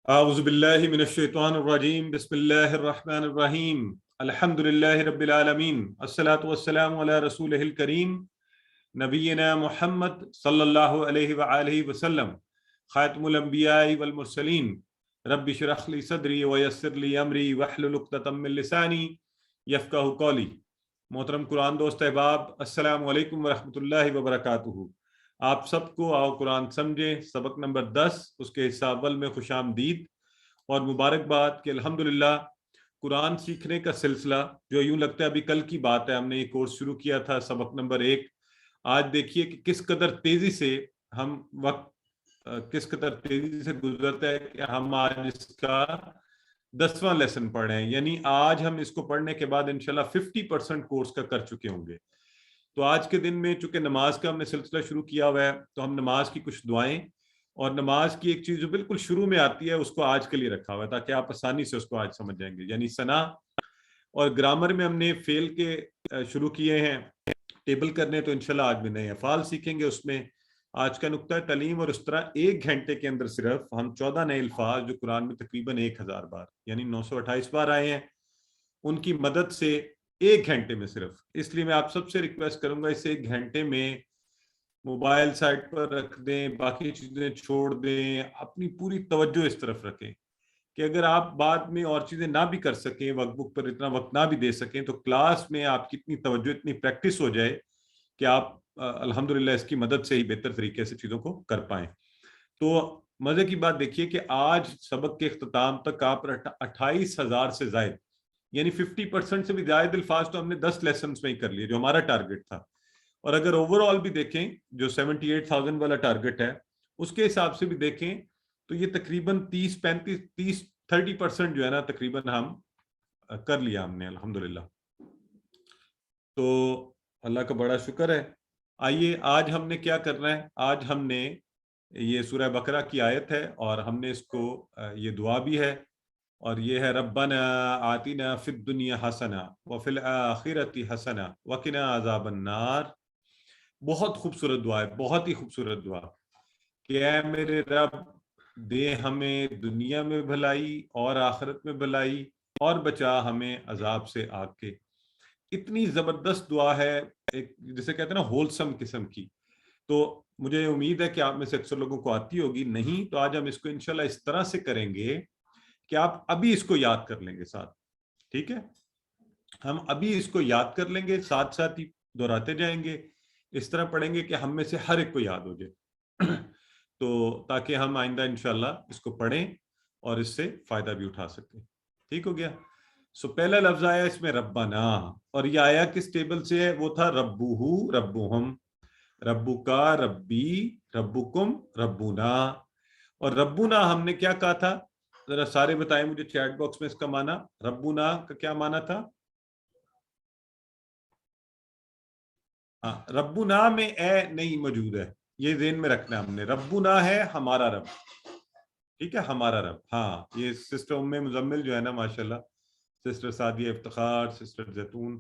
اعوذ باللہ من الشیطان الرجیم بسم اللہ الرحمن الرحیم الحمد للہ رب العالمین الصلاۃ والسلام علی رسولہ الکریم نبینا محمد صلی اللہ علیہ وآلہ وسلم خاتم الانبیاء والمرسلین رب اشرح لی صدری ویسر لی امری واحلل عقدۃ من لسانی یفقہوا قولی۔ محترم قرآن دوست احباب، السلام علیکم ورحمۃ اللہ وبرکاتہ۔ آپ سب کو آؤ قرآن سمجھیں سبق نمبر 10 اس کے حصہ اول میں خوش آمدید اور مبارکباد کہ الحمدللہ قرآن سیکھنے کا سلسلہ جو یوں لگتا ہے ابھی کل کی بات ہے، ہم نے یہ کورس شروع کیا تھا سبق نمبر 1۔ آج دیکھیے کہ کس قدر تیزی سے ہم وقت کس قدر تیزی سے گزرتا ہے کہ ہم آج اس کا 10واں لیسن پڑھ رہے ہیں، یعنی آج ہم اس کو پڑھنے کے بعد انشاءاللہ 50% کورس کا کر چکے ہوں گے۔ تو آج کے دن میں چونکہ نماز کا ہم نے سلسلہ شروع کیا ہوا ہے تو ہم نماز کی کچھ دعائیں اور نماز کی ایک چیز جو بالکل شروع میں آتی ہے اس کو آج کے لیے رکھا ہوا ہے تاکہ آپ آسانی سے اس کو آج سمجھ جائیں گے، یعنی ثنا اور گرامر میں ہم نے فعل کے شروع کیے ہیں ٹیبل کرنے، تو انشاءاللہ آج بھی نئے افعال سیکھیں گے۔ اس میں آج کا نقطہ تعلیم اور اس طرح 1 گھنٹے کے اندر صرف ہم 14 نئے الفاظ جو قرآن میں تقریباً 1000 بار یعنی 928 بار آئے ہیں ان کی مدد سے 1 گھنٹے میں صرف، اس لیے میں آپ سب سے ریکویسٹ کروں گا اس 1 گھنٹے میں موبائل سائٹ پر رکھ دیں، باقی چیزیں چھوڑ دیں، اپنی پوری توجہ اس طرف رکھیں کہ اگر آپ بعد میں اور چیزیں نہ بھی کر سکیں، ورک بک پر اتنا وقت نہ بھی دے سکیں، تو کلاس میں آپ کی اتنی توجہ اتنی پریکٹس ہو جائے کہ آپ الحمدللہ اس کی مدد سے ہی بہتر طریقے سے چیزوں کو کر پائیں۔ تو مزے کی بات دیکھیے کہ آج سبق کے اختتام تک آپ 28,000 سے زائد یعنی 50% سے بھی زائد الفاظ تو ہم نے 10 لیسنز میں ہی کر لیے جو ہمارا ٹارگٹ تھا، اور اگر اوور آل بھی دیکھیں جو 78,000 والا ٹارگٹ ہے اس کے حساب سے بھی دیکھیں تو یہ تقریباً 30% جو ہے نا تقریباً ہم کر لیا ہم نے الحمدللہ، تو اللہ کا بڑا شکر ہے۔ آئیے آج ہم نے کیا کرنا ہے، آج ہم نے یہ سورہ بقرہ کی آیت ہے اور ہم نے اس کو یہ دعا بھی ہے اور یہ ہے ربنا آتنا فی الدنیا حسنہ وفی الآخرۃ حسنہ وقنا عذاب النار۔ بہت خوبصورت دعا ہے، بہت ہی خوبصورت دعا کہ اے میرے رب دے ہمیں دنیا میں بھلائی اور آخرت میں بھلائی اور بچا ہمیں عذاب سے آگ کے۔ اتنی زبردست دعا ہے، ایک جسے کہتے ہیں نا ہولسم قسم کی، تو مجھے امید ہے کہ آپ میں سے اکثر لوگوں کو آتی ہوگی، نہیں تو آج ہم اس کو انشاءاللہ اس طرح سے کریں گے کہ آپ ابھی اس کو یاد کر لیں گے ساتھ، ٹھیک ہے؟ ہم ابھی اس کو یاد کر لیں گے، ساتھ ساتھ ہی دہراتے جائیں گے، اس طرح پڑھیں گے کہ ہم میں سے ہر ایک کو یاد ہو جائے تو تاکہ ہم آئندہ انشاءاللہ اس کو پڑھیں اور اس سے فائدہ بھی اٹھا سکیں۔ ٹھیک ہو گیا؟ پہلا لفظ آیا اس میں ربنا، اور یہ آیا کس ٹیبل سے ہے؟ وہ تھا ربوہو ربوہم، ربو کا ربی ربکم ربونا، اور ربونا ہم نے کیا کہا تھا؟ ذرا سارے بتائیں مجھے چیٹ باکس میں اس کا معنی، ربونا کا کیا معنی تھا؟ ربنا میں اے نہیں موجود ہے، یہ ذہن میں رکھنا ہم نے، ربنا ہے ہمارا رب، ٹھیک ہے، ہمارا رب۔ ہاں یہ سسٹر ام مزمل جو ہے نا ماشاءاللہ، سسٹر سعدیہ افتخار، سسٹر زیتون،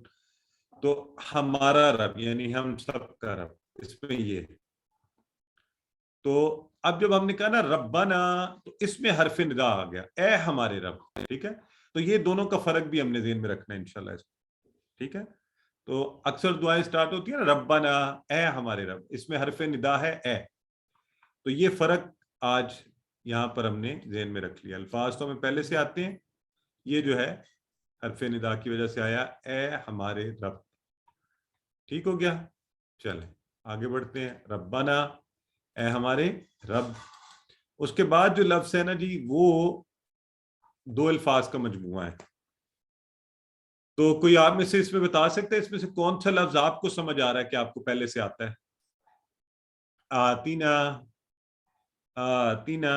تو ہمارا رب یعنی ہم سب کا رب، اس میں یہ ہے۔ تو اب جب ہم نے کہا نا ربنا تو اس میں حرف ندا آ گیا، اے ہمارے رب، ٹھیک ہے؟ تو یہ دونوں کا فرق بھی ہم نے ذہن میں رکھنا ہے انشاءاللہ اس کو، ٹھیک ہے؟ تو اکثر دعائیں سٹارٹ ہوتی ہیں نا ربنا اے ہمارے رب، اس میں حرف ندا ہے اے، تو یہ فرق آج یہاں پر ہم نے ذہن میں رکھ لیا۔ الفاظ تو ہمیں پہلے سے آتے ہیں، یہ جو ہے حرف ندا کی وجہ سے آیا اے ہمارے رب، ٹھیک ہو گیا؟ چلیں آگے بڑھتے ہیں، ربنا اے ہمارے رب۔ اس کے بعد جو لفظ ہے نا جی وہ 2 الفاظ کا مجموعہ ہے، تو کوئی آپ میں سے اس میں بتا سکتے ہیں اس میں سے کون سا لفظ آپ کو سمجھ آ رہا ہے کہ آپ کو پہلے سے آتا ہے؟ آتینا، آتینا،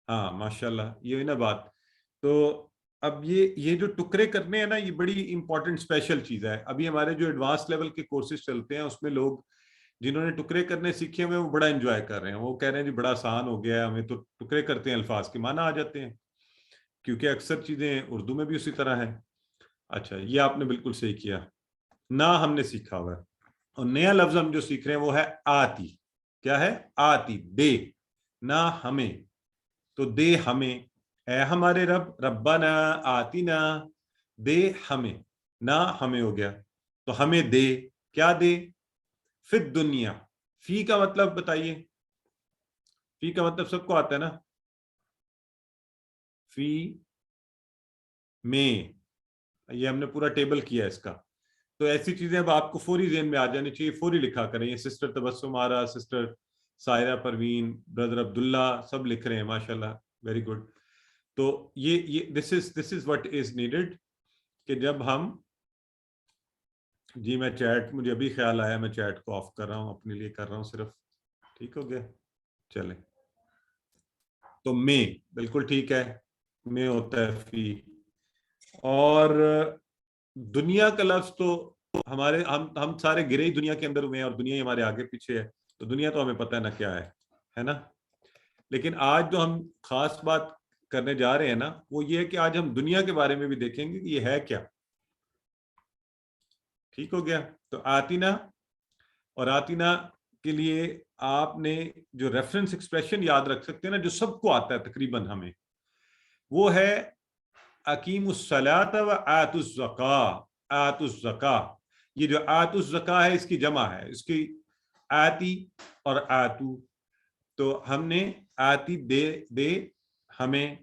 ہاں ماشاءاللہ، یہ نا بات۔ تو اب یہ جو ٹکرے کرنے ہیں نا یہ بڑی امپورٹنٹ اسپیشل چیز ہے۔ ابھی ہمارے جو ایڈوانس لیول کے کورسز چلتے ہیں اس میں لوگ جنہوں نے ٹکرے کرنے سیکھے ہوئے وہ بڑا انجوائے کر رہے ہیں، وہ کہہ رہے ہیں جی بڑا آسان ہو گیا ہے، ہمیں تو ٹکرے کرتے ہیں الفاظ کے معنی آ جاتے ہیں، کیونکہ اکثر چیزیں اردو میں بھی اسی طرح ہیں۔ اچھا یہ آپ نے بالکل صحیح کیا، نہ ہم نے سیکھا ہوا ہے، اور نیا لفظ ہم جو سیکھ رہے ہیں وہ ہے آتی۔ کیا ہے؟ آتی، دے، نہ ہمیں، تو دے ہمیں، اے ہمارے رب، ربنا آتنا، دے ہمیں، نہ ہمیں ہو گیا تو ہمیں دے، کیا دے؟ فی الدنیا، فی کا مطلب بتائیے، فی کا مطلب سب کو آتا ہے نا، فی میں، یہ ہم نے پورا ٹیبل کیا اس کا، تو ایسی چیزیں اب آپ کو فوری ذہن میں آ جانی چاہیے، فوری لکھا کریں. یہ سسٹر تبسم آرا، سسٹر سائرہ پروین، بردر عبداللہ سب لکھ رہے ہیں ماشاءاللہ، ویری گڈ. تو یہ دس از واٹ از نیڈڈ کہ جب ہم، جی میں چیٹ، مجھے ابھی خیال آیا میں چیٹ کو آف کر رہا ہوں، اپنے لیے کر رہا ہوں صرف، ٹھیک ہو گیا، چلیں. تو میں بالکل ٹھیک ہے، میں ہوتا ہے فی. اور دنیا کا لفظ تو ہمارے ہم سارے گرے ہی دنیا کے اندر ہوئے ہیں، اور دنیا ہی ہمارے آگے پیچھے ہے، تو دنیا تو ہمیں پتہ ہے نا کیا ہے نا. لیکن آج جو ہم خاص بات کرنے جا رہے ہیں نا، وہ یہ ہے کہ آج ہم دنیا کے بارے میں بھی دیکھیں گے کہ یہ ہے کیا. ٹھیک ہو گیا. تو آتینا، اور آتینا کے لیے آپ نے جو ریفرنس ایکسپریشن یاد رکھ سکتے ہیں نا، جو سب کو آتا ہے تقریباً ہمیں، وہ ہے اقیم الصلاۃ و آت الزکاۃ. آت الزکاۃ، یہ جو آت الزکاۃ ہے اس کی جمع ہے، اس کی آتی اور آتو. تو ہم نے آتی دے ہمیں،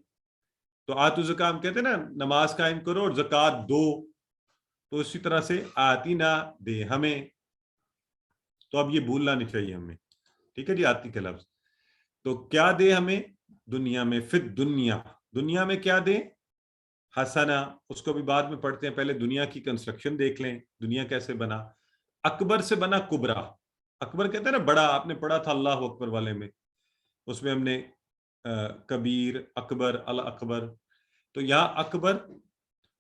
تو آت الزکاۃ ہم کہتے ہیں نا نماز قائم کرو اور زکوٰۃ دو، تو اسی طرح سے آتی نہ دے ہمیں. تو اب یہ بھولنا نہیں چاہیے ہمیں، ٹھیک ہے جی. آتی کا لفظ تو کیا دے ہمیں دنیا میں، فی الدنیا، دنیا میں کیا دے؟ حسنا، اس کو بھی بعد میں پڑھتے ہیں، پہلے دنیا کی کنسٹرکشن دیکھ لیں، دنیا کیسے بنا. اکبر سے بنا کبرا. اکبر کہتے ہیں نا بڑا، آپ نے پڑھا تھا اللہ اکبر والے میں، اس میں ہم نے کبیر، اکبر، الاکبر. تو یہاں اکبر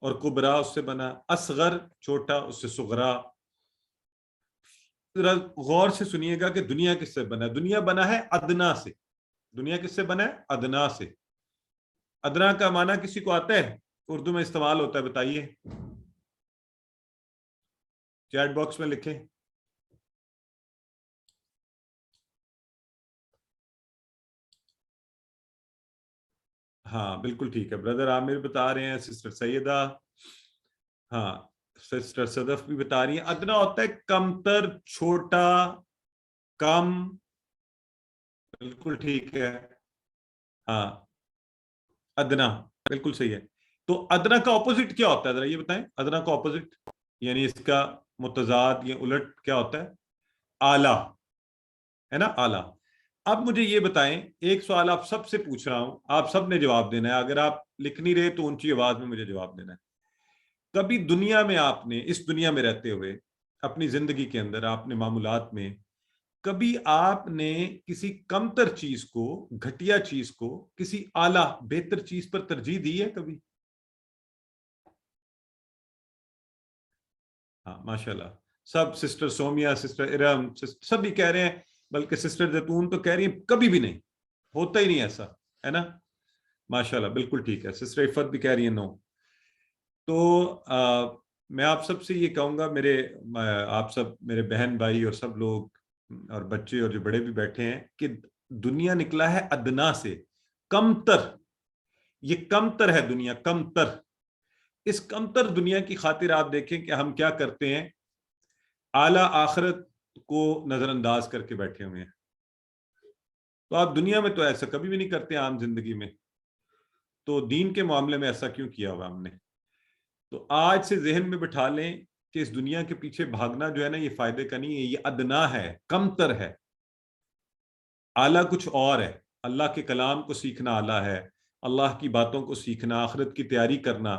اور کبرا اس سے بنا. اصغر چھوٹا، اس سے صغرا. غور سے سنیے گا کہ دنیا کس سے بنا ہے. دنیا بنا ہے ادنا سے. دنیا کس سے بنا ہے؟ ادنا سے. ادنا کا معنی کسی کو آتا ہے؟ اردو میں استعمال ہوتا ہے، بتائیے، چیٹ باکس میں لکھیں. ہاں بالکل ٹھیک ہے، بردر عامر بتا رہے ہیں، سسٹر سیدہ، ہاں سسٹر صدف بھی بتا رہی ہیں. ادنا ہوتا ہے کمتر، چھوٹا، کم. بالکل ٹھیک ہے، ہاں ادنا بالکل صحیح ہے. تو ادنا کا اپوزٹ کیا ہوتا ہے ذرا یہ بتائیں؟ ادنا کا اپوزٹ یعنی اس کا متضاد یا الٹ کیا ہوتا ہے؟ اعلیٰ، ہے نا، اعلیٰ. اب مجھے یہ بتائیں، ایک سوال آپ سب سے پوچھ رہا ہوں، آپ سب نے جواب دینا ہے. اگر آپ لکھ نہیں رہے تو اونچی آواز میں مجھے جواب دینا ہے. کبھی دنیا میں آپ نے، اس دنیا میں رہتے ہوئے، اپنی زندگی کے اندر، آپ نے معمولات میں، کبھی آپ نے کسی کمتر چیز کو، گھٹیا چیز کو، کسی اعلیٰ بہتر چیز پر ترجیح دی ہے کبھی؟ ہاں ماشاءاللہ سب. سسٹر سومیا، سسٹر ارم، سب بھی کہہ رہے ہیں، بلکہ سسٹر زیتون تو کہہ رہی ہیں کبھی بھی نہیں، ہوتا ہی نہیں ایسا، ہے نا. ماشاءاللہ بالکل ٹھیک ہے. سسٹر عفت بھی کہہ رہی ہیں نو. تو میں آپ سب سے یہ کہوں گا، آپ سب میرے بہن بھائی اور سب لوگ اور بچے اور جو بڑے بھی بیٹھے ہیں، کہ دنیا نکلا ہے ادنا سے، کمتر. یہ کمتر ہے دنیا، کمتر. اس کمتر دنیا کی خاطر آپ دیکھیں کہ ہم کیا کرتے ہیں، اعلیٰ آخرت کو نظر انداز کر کے بیٹھے ہوئے ہیں. تو آپ دنیا میں تو ایسا کبھی بھی نہیں کرتے عام زندگی میں، تو دین کے معاملے میں ایسا کیوں کیا ہوا ہم نے؟ تو آج سے ذہن میں بٹھا لیں کہ اس دنیا کے پیچھے بھاگنا جو ہے نا، یہ فائدے کا نہیں ہے، یہ ادنا ہے، کمتر ہے. اعلیٰ کچھ اور ہے. اللہ کے کلام کو سیکھنا اعلیٰ ہے، اللہ کی باتوں کو سیکھنا، آخرت کی تیاری کرنا،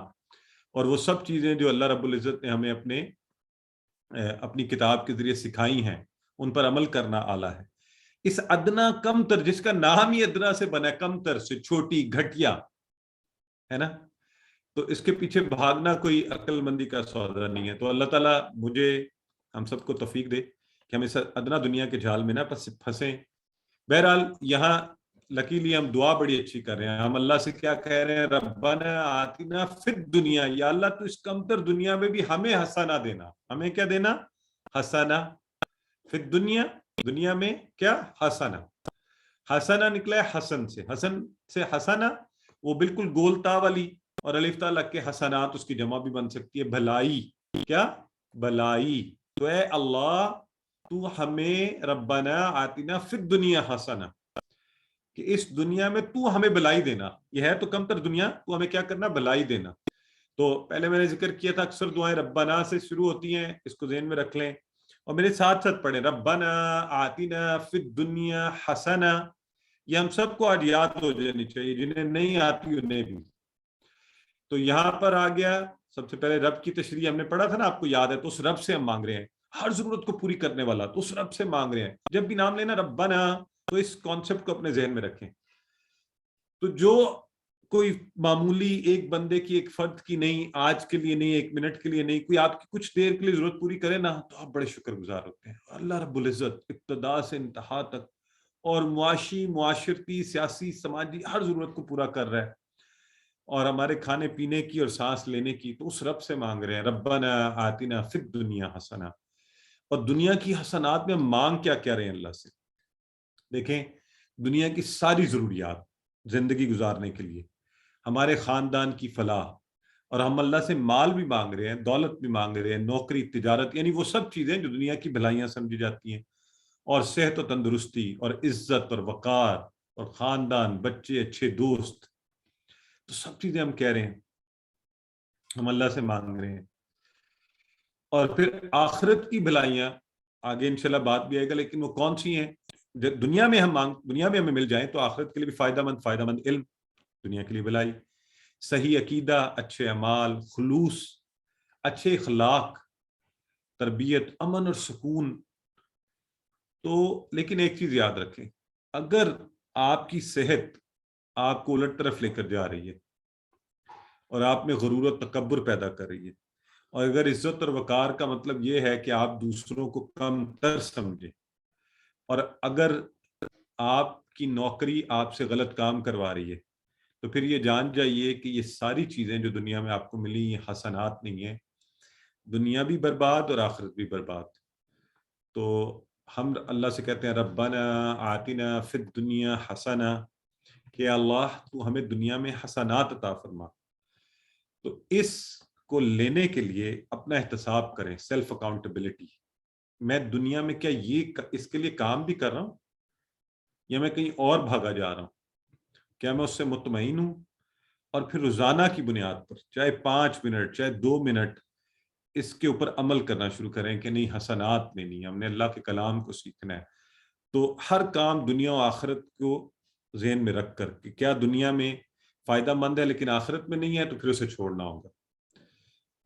اور وہ سب چیزیں جو اللہ رب العزت نے ہمیں اپنی کتاب کے ذریعے سکھائی ہیں، ان پر عمل کرنا اعلیٰ ہے. اس ادنا کمتر، جس کا نام ہی ادنا سے بنا ہے، کمتر سے، چھوٹی، گھٹیا، ہے نا، تو اس کے پیچھے بھاگنا کوئی عقل مندی کا سودا نہیں ہے. تو اللہ تعالیٰ مجھے، ہم سب کو توفیق دے کہ ہم اس ادنا دنیا کے جال میں نہ پھنسیں. بہرحال یہاں لکیلی ہم دعا بڑی اچھی کر رہے ہیں. ہم اللہ سے کیا کہہ رہے ہیں؟ ربنا آتنا فی الدنیا، یا اللہ تو اس کمتر دنیا میں بھی ہمیں حسنہ دینا. ہمیں کیا دینا؟ حسنہ. فی الدنیا، دنیا میں کیا؟ حسنہ. حسنا نکلا ہے حسن سے حسنا وہ بالکل گول تا والی، اور الف تا لگ کے حسنات اس کی جمع بھی بن سکتی ہے، بھلائی، کیا بھلائی۔ تو اے اللہ تو ہمیں ربنا آتنا فی الدنیا حسنا، کہ اس دنیا میں تو ہمیں بھلائی دینا، یہ ہے تو کم تر دنیا، تو ہمیں کیا کرنا، بھلائی دینا۔ تو پہلے میں نے ذکر کیا تھا اکثر دعائیں ربنا سے شروع ہوتی ہیں، اس کو ذہن میں رکھ لیں اور میرے ساتھ ساتھ پڑھیں، ربنا آتنا فی الدنیا حسنا۔ یہ ہم سب کو آج یاد ہو جانی چاہیے، جنہیں نہیں آتی انہیں بھی۔ تو یہاں پر آ گیا سب سے پہلے رب کی تشریح ہم نے پڑھا تھا نا، آپ کو یاد ہے، تو اس رب سے ہم مانگ رہے ہیں، ہر ضرورت کو پوری کرنے والا، تو اس رب سے مانگ رہے ہیں۔ جب بھی نام لینا ربنا، تو اس کانسیپٹ کو اپنے ذہن میں رکھیں۔ تو جو کوئی معمولی ایک بندے کی، ایک فرد کی نہیں، آج کے لیے نہیں، ایک منٹ کے لیے نہیں، کوئی آپ کی کچھ دیر کے لیے ضرورت پوری کرے نا، تو آپ بڑے شکر گزار ہوتے ہیں۔ اللہ رب العزت ابتدا سے انتہا تک اور معاشی، معاشرتی، سیاسی، سماجی ہر ضرورت کو پورا کر رہا ہے، اور ہمارے کھانے پینے کی اور سانس لینے کی تو اس رب سے مانگ رہے ہیں، ربنا آتنا فی الدنیا حسنا۔ اور دنیا کی حسنات میں مانگ کیا کیا رہے ہیں اللہ سے؟ دیکھیں، دنیا کی ساری ضروریات زندگی گزارنے کے لیے، ہمارے خاندان کی فلاح، اور ہم اللہ سے مال بھی مانگ رہے ہیں، دولت بھی مانگ رہے ہیں، نوکری، تجارت، یعنی وہ سب چیزیں جو دنیا کی بھلائیاں سمجھی جاتی ہیں، اور صحت و تندرستی اور عزت اور وقار اور خاندان، بچے، اچھے دوست، تو سب چیزیں ہم کہہ رہے ہیں، ہم اللہ سے مانگ رہے ہیں۔ اور پھر آخرت کی بھلائیاں آگے انشاءاللہ بات بھی آئے گا، لیکن وہ کون سی ہیں؟ دنیا میں دنیا میں ہمیں مل جائیں تو آخرت کے لیے بھی فائدہ مند علم، دنیا کے لیے بھلائی، صحیح عقیدہ، اچھے اعمال، خلوص، اچھے اخلاق، تربیت، امن اور سکون۔ تو لیکن ایک چیز یاد رکھیں، اگر آپ کی صحت آپ کو الٹ طرف لے کر جا رہی ہے اور آپ میں غرور و تکبر پیدا کر رہی ہے، اور اگر عزت اور وقار کا مطلب یہ ہے کہ آپ دوسروں کو کم تر سمجھیں، اور اگر آپ کی نوکری آپ سے غلط کام کروا رہی ہے، تو پھر یہ جان جائیے کہ یہ ساری چیزیں جو دنیا میں آپ کو ملی یہ حسنات نہیں ہیں، دنیا بھی برباد اور آخرت بھی برباد۔ تو ہم اللہ سے کہتے ہیں ربنا آتنا فی الدنیا حسنا، کہ اللہ تو ہمیں دنیا میں حسنات عطا فرما۔ تو اس کو لینے کے لیے اپنا احتساب کریں، سیلف اکاؤنٹیبلٹی، میں دنیا میں کیا یہ اس کے لیے کام بھی کر رہا ہوں، یا میں کہیں اور بھاگا جا رہا ہوں، کیا میں اس سے مطمئن ہوں؟ اور پھر روزانہ کی بنیاد پر چاہے 5 منٹ چاہے 2 منٹ اس کے اوپر عمل کرنا شروع کریں کہ نہیں، حسنات میں نہیں، ہم نے اللہ کے کلام کو سیکھنا ہے۔ تو ہر کام دنیا و آخرت کو ذہن میں رکھ کر کہ کیا دنیا میں فائدہ مند ہے لیکن آخرت میں نہیں ہے، تو پھر اسے چھوڑنا ہوگا۔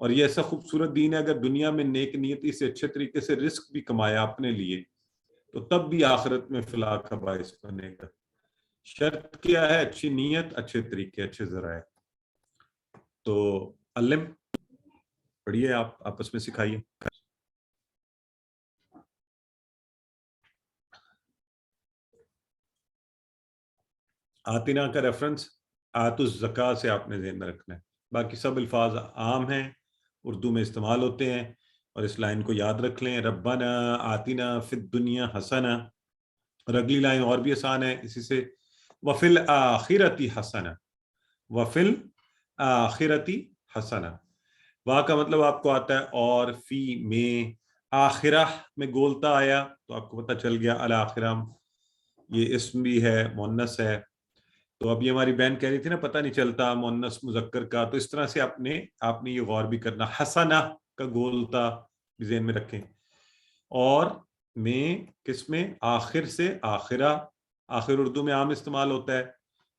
اور یہ ایسا خوبصورت دین ہے، اگر دنیا میں نیک نیتی سے اچھے طریقے سے رزق بھی کمایا اپنے لیے، تو تب بھی آخرت میں فلاح کا باعث بنے گا۔ شرط کیا ہے؟ اچھی نیت، اچھے طریقے، اچھے ذرائع۔ تو علم پڑھیے، آپ آپس میں سکھائیے۔ آتنا کا ریفرنس آت الزکا سے آپ نے ذہن میں رکھنا ہے، باقی سب الفاظ عام ہیں، اردو میں استعمال ہوتے ہیں، اور اس لائن کو یاد رکھ لیں، ربنا آتنا فی الدنیا حسنا۔ اور اگلی لائن اور بھی آسان ہے اسی سے، وفی الآخرتی حسنا، وفی الآخرتی حسنا۔ وہاں کا مطلب آپ کو آتا ہے، اور فی میں، آخرہ میں گولتا آیا تو آپ کو پتہ چل گیا الآخرہ یہ اسم بھی ہے، مؤنث ہے۔ تو اب یہ ہماری بہن کہہ رہی تھی نا پتہ نہیں چلتا مؤنث مذکر کا، تو اس طرح سے آپ نے یہ غور بھی کرنا، حسنہ کا گولتا بھی ذہن میں رکھیں۔ اور میں کس میں؟ آخر سے آخرہ، آخر اردو میں عام استعمال ہوتا ہے،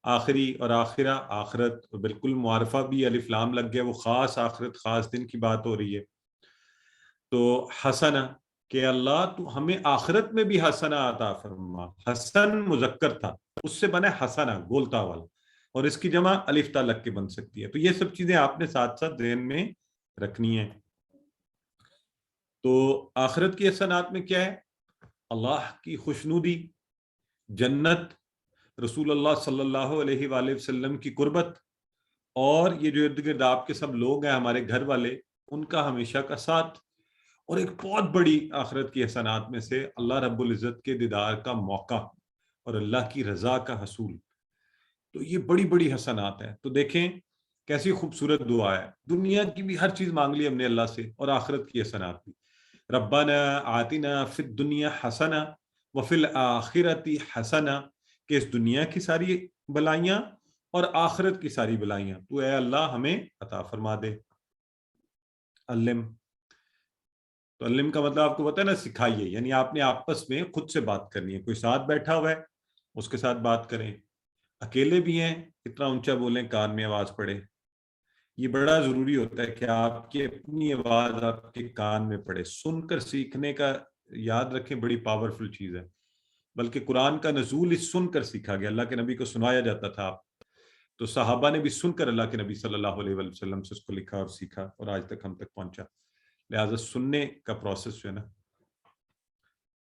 آخری اور آخرہ، آخرت بالکل معرفہ بھی الف لام لگ گیا، وہ خاص آخرت، خاص دن کی بات ہو رہی ہے۔ تو حسنہ، کہ اللہ تو ہمیں آخرت میں بھی حسنہ عطا فرما، حسن مذکر تھا، اس سے بنے حسنہ گولتا والا، اور اس کی جمع الف تا لگ کے بن سکتی ہے۔ تو یہ سب چیزیں آپ نے ساتھ ساتھ ذہن میں رکھنی ہیں۔ تو آخرت کی حسنات میں کیا ہے؟ اللہ کی خوشنودی، جنت، رسول اللہ صلی اللہ علیہ وآلہ وسلم کی قربت، اور یہ جو ارد گرد آپ کے سب لوگ ہیں ہمارے گھر والے، ان کا ہمیشہ کا ساتھ، اور ایک بہت بڑی آخرت کی حسنات میں سے اللہ رب العزت کے دیدار کا موقع، اور اللہ کی رضا کا حصول. تو یہ بڑی بڑی حسنات ہیں. تو دیکھیں کیسی خوبصورت دعا ہے. دنیا کی بھی ہر چیز مانگ لی ہم نے اللہ سے اور آخرت کی حسنات بھی. ربنا آتنا فی الدنیا حسنہ وفی الآخرۃ حسنہ، کہ اس دنیا کی ساری بلائیاں اور آخرت کی ساری بلائیاں تو اے اللہ ہمیں عطا فرما دے. علم، تو علم کا مطلب آپ کو پتہ ہے نا، سکھائیے. یعنی آپ نے آپس میں خود سے بات کرنی ہے. کوئی ساتھ بیٹھا ہوا ہے اس کے ساتھ بات کریں. اکیلے بھی ہیں اتنا اونچا بولیں کان میں آواز پڑے. یہ بڑا ضروری ہوتا ہے کہ آپ کی اپنی آواز آپ کے کان میں پڑے. سن کر سیکھنے کا یاد رکھیں بڑی پاورفل چیز ہے. بلکہ قرآن کا نزول اس سن کر سیکھا گیا. اللہ کے نبی کو سنایا جاتا تھا تو صحابہ نے بھی سن کر اللہ کے نبی صلی اللہ علیہ وسلم سے اس کو لکھا اور سیکھا اور آج تک ہم تک پہنچا. لہٰذا سننے کا پروسیس جو ہے نا.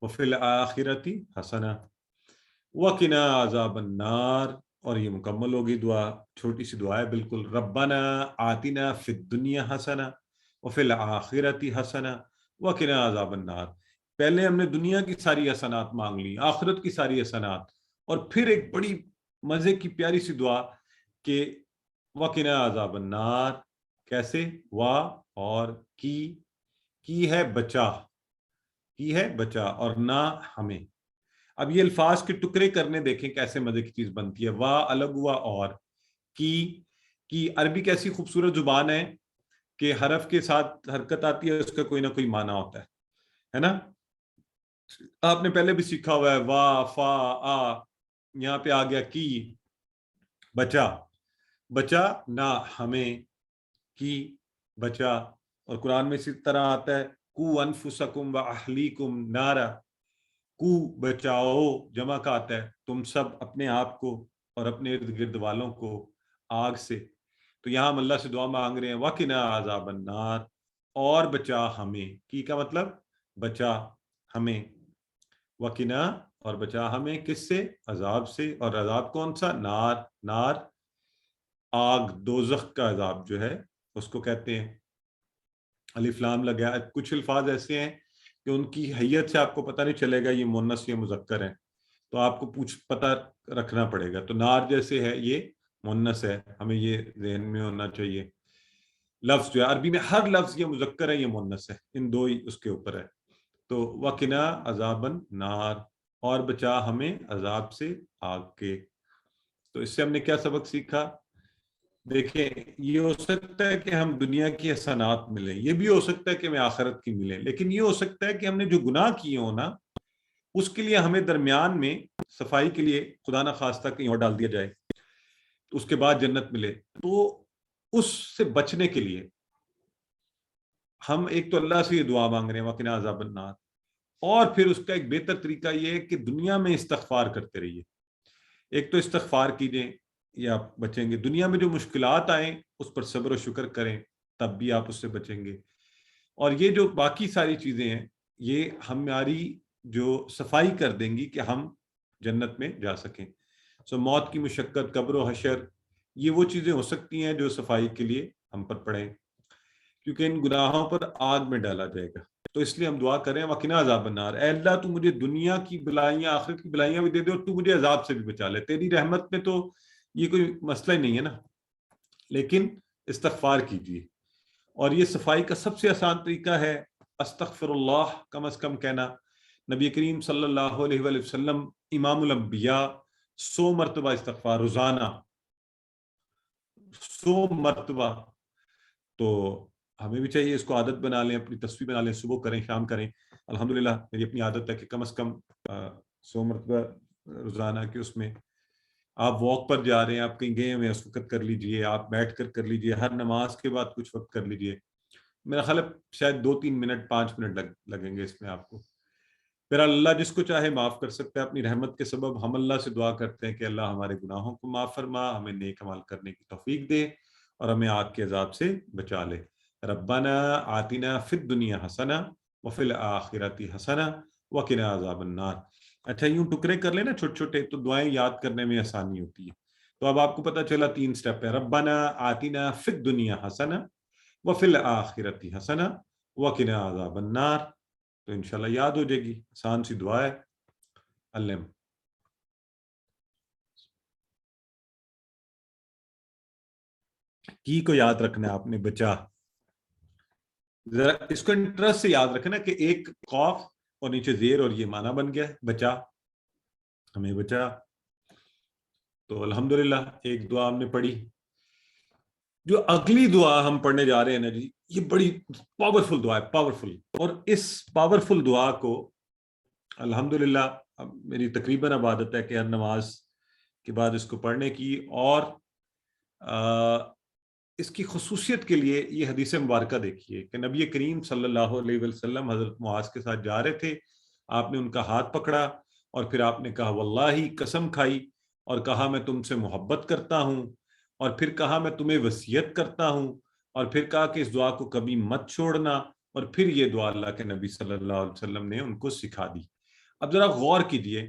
وفی الآخرۃ حسنہ وقنا عذاب النار، اور یہ مکمل ہوگی دعا. چھوٹی سی دعا ہے بالکل. ربنا آتنا فی الدنیا حسنہ وفی الآخرۃ حسنہ وقنا عذاب النار. پہلے ہم نے دنیا کی ساری حسنات مانگ لی، آخرت کی ساری حسنات، اور پھر ایک بڑی مزے کی پیاری سی دعا کہ وقنا عذاب النار. کیسے؟ وا اور کی ہے بچا، کی ہے بچا، اور نہ ہمیں. اب یہ الفاظ کے ٹکڑے کرنے دیکھیں کیسے مزے کی چیز بنتی ہے. وا الگ ہوا اور کی عربی کیسی خوبصورت زبان ہے کہ حرف کے ساتھ حرکت آتی ہے، اس کا کوئی نہ کوئی معنی ہوتا ہے نا. آپ نے پہلے بھی سیکھا ہوا ہے وا فا آ، یہاں پہ آ گیا کی، بچا. بچا نہ ہمیں، کی بچا. اور قرآن میں اسی طرح آتا ہے کو انفسکم و اہلیکم نارا. کو بچاؤ جمع کا آتا ہے، تم سب اپنے آپ کو اور اپنے ارد گرد والوں کو آگ سے. تو یہاں ہم اللہ سے دعا مانگ رہے ہیں وقنا عذاب النار، اور بچا ہمیں. کی کا مطلب بچا ہمیں، وقنا اور بچا ہمیں کس سے؟ عذاب سے. اور عذاب کون سا؟ نار آگ، دوزخ کا عذاب جو ہے اس کو کہتے ہیں. الف لام لگا. کچھ الفاظ ایسے ہیں کہ ان کی حیت سے آپ کو پتہ نہیں چلے گا یہ مؤنث یا مذکر ہے، تو آپ کو پتہ رکھنا پڑے گا. تو نار جیسے ہے یہ مؤنث ہے، ہمیں یہ ذہن میں ہونا چاہیے. لفظ جو ہے عربی میں ہر لفظ یہ مذکر ہے یہ مؤنث ہے، ان دو ہی اس کے اوپر ہے. تو وقنا عذاب النار، اور بچا ہمیں عذاب سے آگ کے. تو اس سے ہم نے کیا سبق سیکھا؟ دیکھیں یہ ہو سکتا ہے کہ ہم دنیا کی حسنات ملیں، یہ بھی ہو سکتا ہے کہ ہمیں آخرت کی ملیں، لیکن یہ ہو سکتا ہے کہ ہم نے جو گناہ کیے ہو نا اس کے لیے ہمیں درمیان میں صفائی کے لیے خدا نہ خواستہ کہیں اور ڈال دیا جائے، اس کے بعد جنت ملے. تو اس سے بچنے کے لیے ہم ایک تو اللہ سے یہ دعا مانگ رہے ہیں وقنا عذاب النار، اور پھر اس کا ایک بہتر طریقہ یہ ہے کہ دنیا میں استغفار کرتے رہیے. ایک تو استغفار کیجئے یا آپ بچیں گے. دنیا میں جو مشکلات آئیں اس پر صبر و شکر کریں، تب بھی آپ اس سے بچیں گے. اور یہ جو باقی ساری چیزیں ہیں یہ ہماری جو صفائی کر دیں گی کہ ہم جنت میں جا سکیں. موت کی مشقت، قبر و حشر، یہ وہ چیزیں ہو سکتی ہیں جو صفائی کے لیے ہم پر پڑیں، کیونکہ ان گناہوں پر آگ میں ڈالا جائے گا. تو اس لیے ہم دعا کریں وقنا عذاب النار. اے اللہ تو مجھے دنیا کی بلائیاں آخرت کی بلائیاں بھی دے دے اور تو مجھے عذاب سے بھی بچا لے. تیری رحمت میں تو یہ کوئی مسئلہ ہی نہیں ہے نا. لیکن استغفار کیجیے. اور یہ صفائی کا سب سے آسان طریقہ ہے استغفر اللہ، کم از کم کہنا. نبی کریم صلی اللہ علیہ وآلہ وسلم امام الانبیاء 100 مرتبہ استغفار روزانہ، 100 مرتبہ. تو ہمیں بھی چاہیے اس کو عادت بنا لیں، اپنی تسبیح بنا لیں، صبح کریں شام کریں. الحمدللہ میری اپنی عادت ہے کہ کم از کم 100 مرتبہ روزانہ کے اس میں. آپ واک پر جا رہے ہیں، آپ کہیں گئے ہوئے اس وقت کر لیجئے، آپ بیٹھ کر لیجئے، ہر نماز کے بعد کچھ وقت کر لیجئے. میرا خیال ہے شاید 2-3 منٹ 5 منٹ لگیں گے اس میں آپ کو. پھر اللہ جس کو چاہے معاف کر سکتا ہے اپنی رحمت کے سبب. ہم اللہ سے دعا کرتے ہیں کہ اللہ ہمارے گناہوں کو معاف فرما، ہمیں نیک عمل کرنے کی توفیق دے اور ہمیں آگ کے عذاب سے بچا لے. ربنا آتنا فی الدنیا حسنہ وفی الآخرۃ حسنہ وقنا عذاب النار. اچھا یوں ٹکڑے کر لینا چھوٹے چھوٹے تو دعائیں یاد کرنے میں آسانی ہوتی ہے. تو اب آپ کو پتہ چلا 3 سٹیپ ہے. ربنا آتنا فی الدنیا حسنہ وفی الآخرۃ حسنہ وقنا عذاب النار. تو انشاءاللہ یاد ہو جائے گی، آسان سی دعا ہے. علم کی کو یاد رکھنا ہے آپ نے، بچا. ذرا اس کو انٹرسٹ سے یاد رکھنا کہ ایک قاف اور نیچے زیر اور یہ معنی بن گیا بچا، ہمیں بچا. تو الحمدللہ ایک دعا ہم نے پڑھی. جو اگلی دعا ہم پڑھنے جا رہے ہیں نا جی، یہ بڑی پاورفل دعا ہے، پاورفل. اور اس پاورفل دعا کو الحمدللہ میری تقریباً اب عادت ہے کہ ہر نماز کے بعد اس کو پڑھنے کی. اور اس کی خصوصیت کے لیے یہ حدیث مبارکہ دیکھیے کہ نبی کریم صلی اللہ علیہ وسلم حضرت معاذ کے ساتھ جا رہے تھے. آپ نے ان کا ہاتھ پکڑا اور پھر آپ نے کہا واللہ، قسم کھائی اور کہا میں تم سے محبت کرتا ہوں، اور پھر کہا میں تمہیں وصیت کرتا ہوں، اور پھر کہا کہ اس دعا کو کبھی مت چھوڑنا. اور پھر یہ دعا اللہ کے نبی صلی اللہ علیہ وسلم نے ان کو سکھا دی. اب ذرا غور کیجئے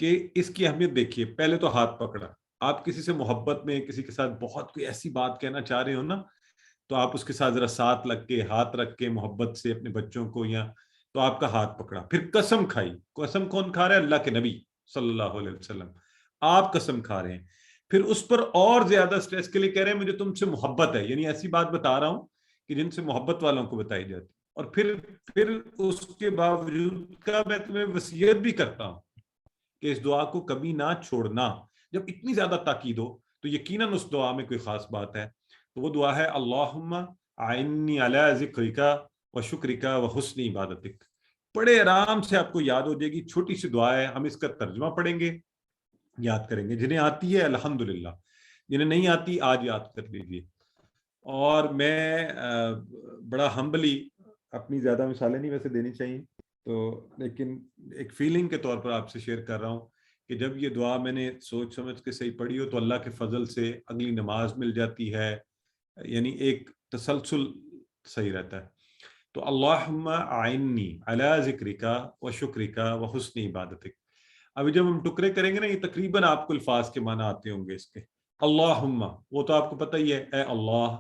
کہ اس کی اہمیت دیکھیے. پہلے تو ہاتھ پکڑا. آپ کسی سے محبت میں، کسی کے ساتھ بہت کوئی ایسی بات کہنا چاہ رہے ہو نا، تو آپ اس کے ساتھ ذرا ساتھ لگ کے ہاتھ رکھ کے محبت سے اپنے بچوں کو، یا تو آپ کا ہاتھ پکڑا. پھر قسم کھائی. قسم کون کھا رہا ہے؟ اللہ کے نبی صلی اللہ علیہ وسلم. آپ قسم کھا رہے ہیں. پھر اس پر اور زیادہ سٹریس کے لیے کہہ رہے ہیں مجھے تم سے محبت ہے، یعنی ایسی بات بتا رہا ہوں کہ جن سے محبت والوں کو بتائی جاتی. اور پھر اس کے باوجود کا میں تمہیں وصیت بھی کرتا ہوں کہ اس دعا کو کبھی نہ چھوڑنا. جب اتنی زیادہ تاکید ہو تو یقیناً اس دعا میں کوئی خاص بات ہے. تو وہ دعا ہے اللہم اعنی علی ذکرک و شکرک و حسن عبادتک. بڑے آرام سے آپ کو یاد ہو جائے گی. چھوٹی سی دعا ہے. ہم اس کا ترجمہ پڑھیں گے، یاد کریں گے. جنہیں آتی ہے الحمدللہ، جنہیں نہیں آتی آج یاد کر لیجیے. اور میں بڑا ہمبلی، اپنی زیادہ مثالیں نہیں ویسے دینی چاہیے تو، لیکن ایک فیلنگ کے طور پر آپ سے شیئر کر رہا ہوں کہ جب یہ دعا میں نے سوچ سمجھ کے صحیح پڑھی ہو تو اللہ کے فضل سے اگلی نماز مل جاتی ہے. یعنی ایک تسلسل صحیح رہتا ہے. تو اللہم اعنی علی ذکرک و شکرک و حسن عبادتک. ابھی جب ہم ٹکرے کریں گے نا، یہ تقریباً آپ کو الفاظ کے معنی آتے ہوں گے اس کے. اللہم، وہ تو آپ کو پتہ ہی ہے، اے اللہ.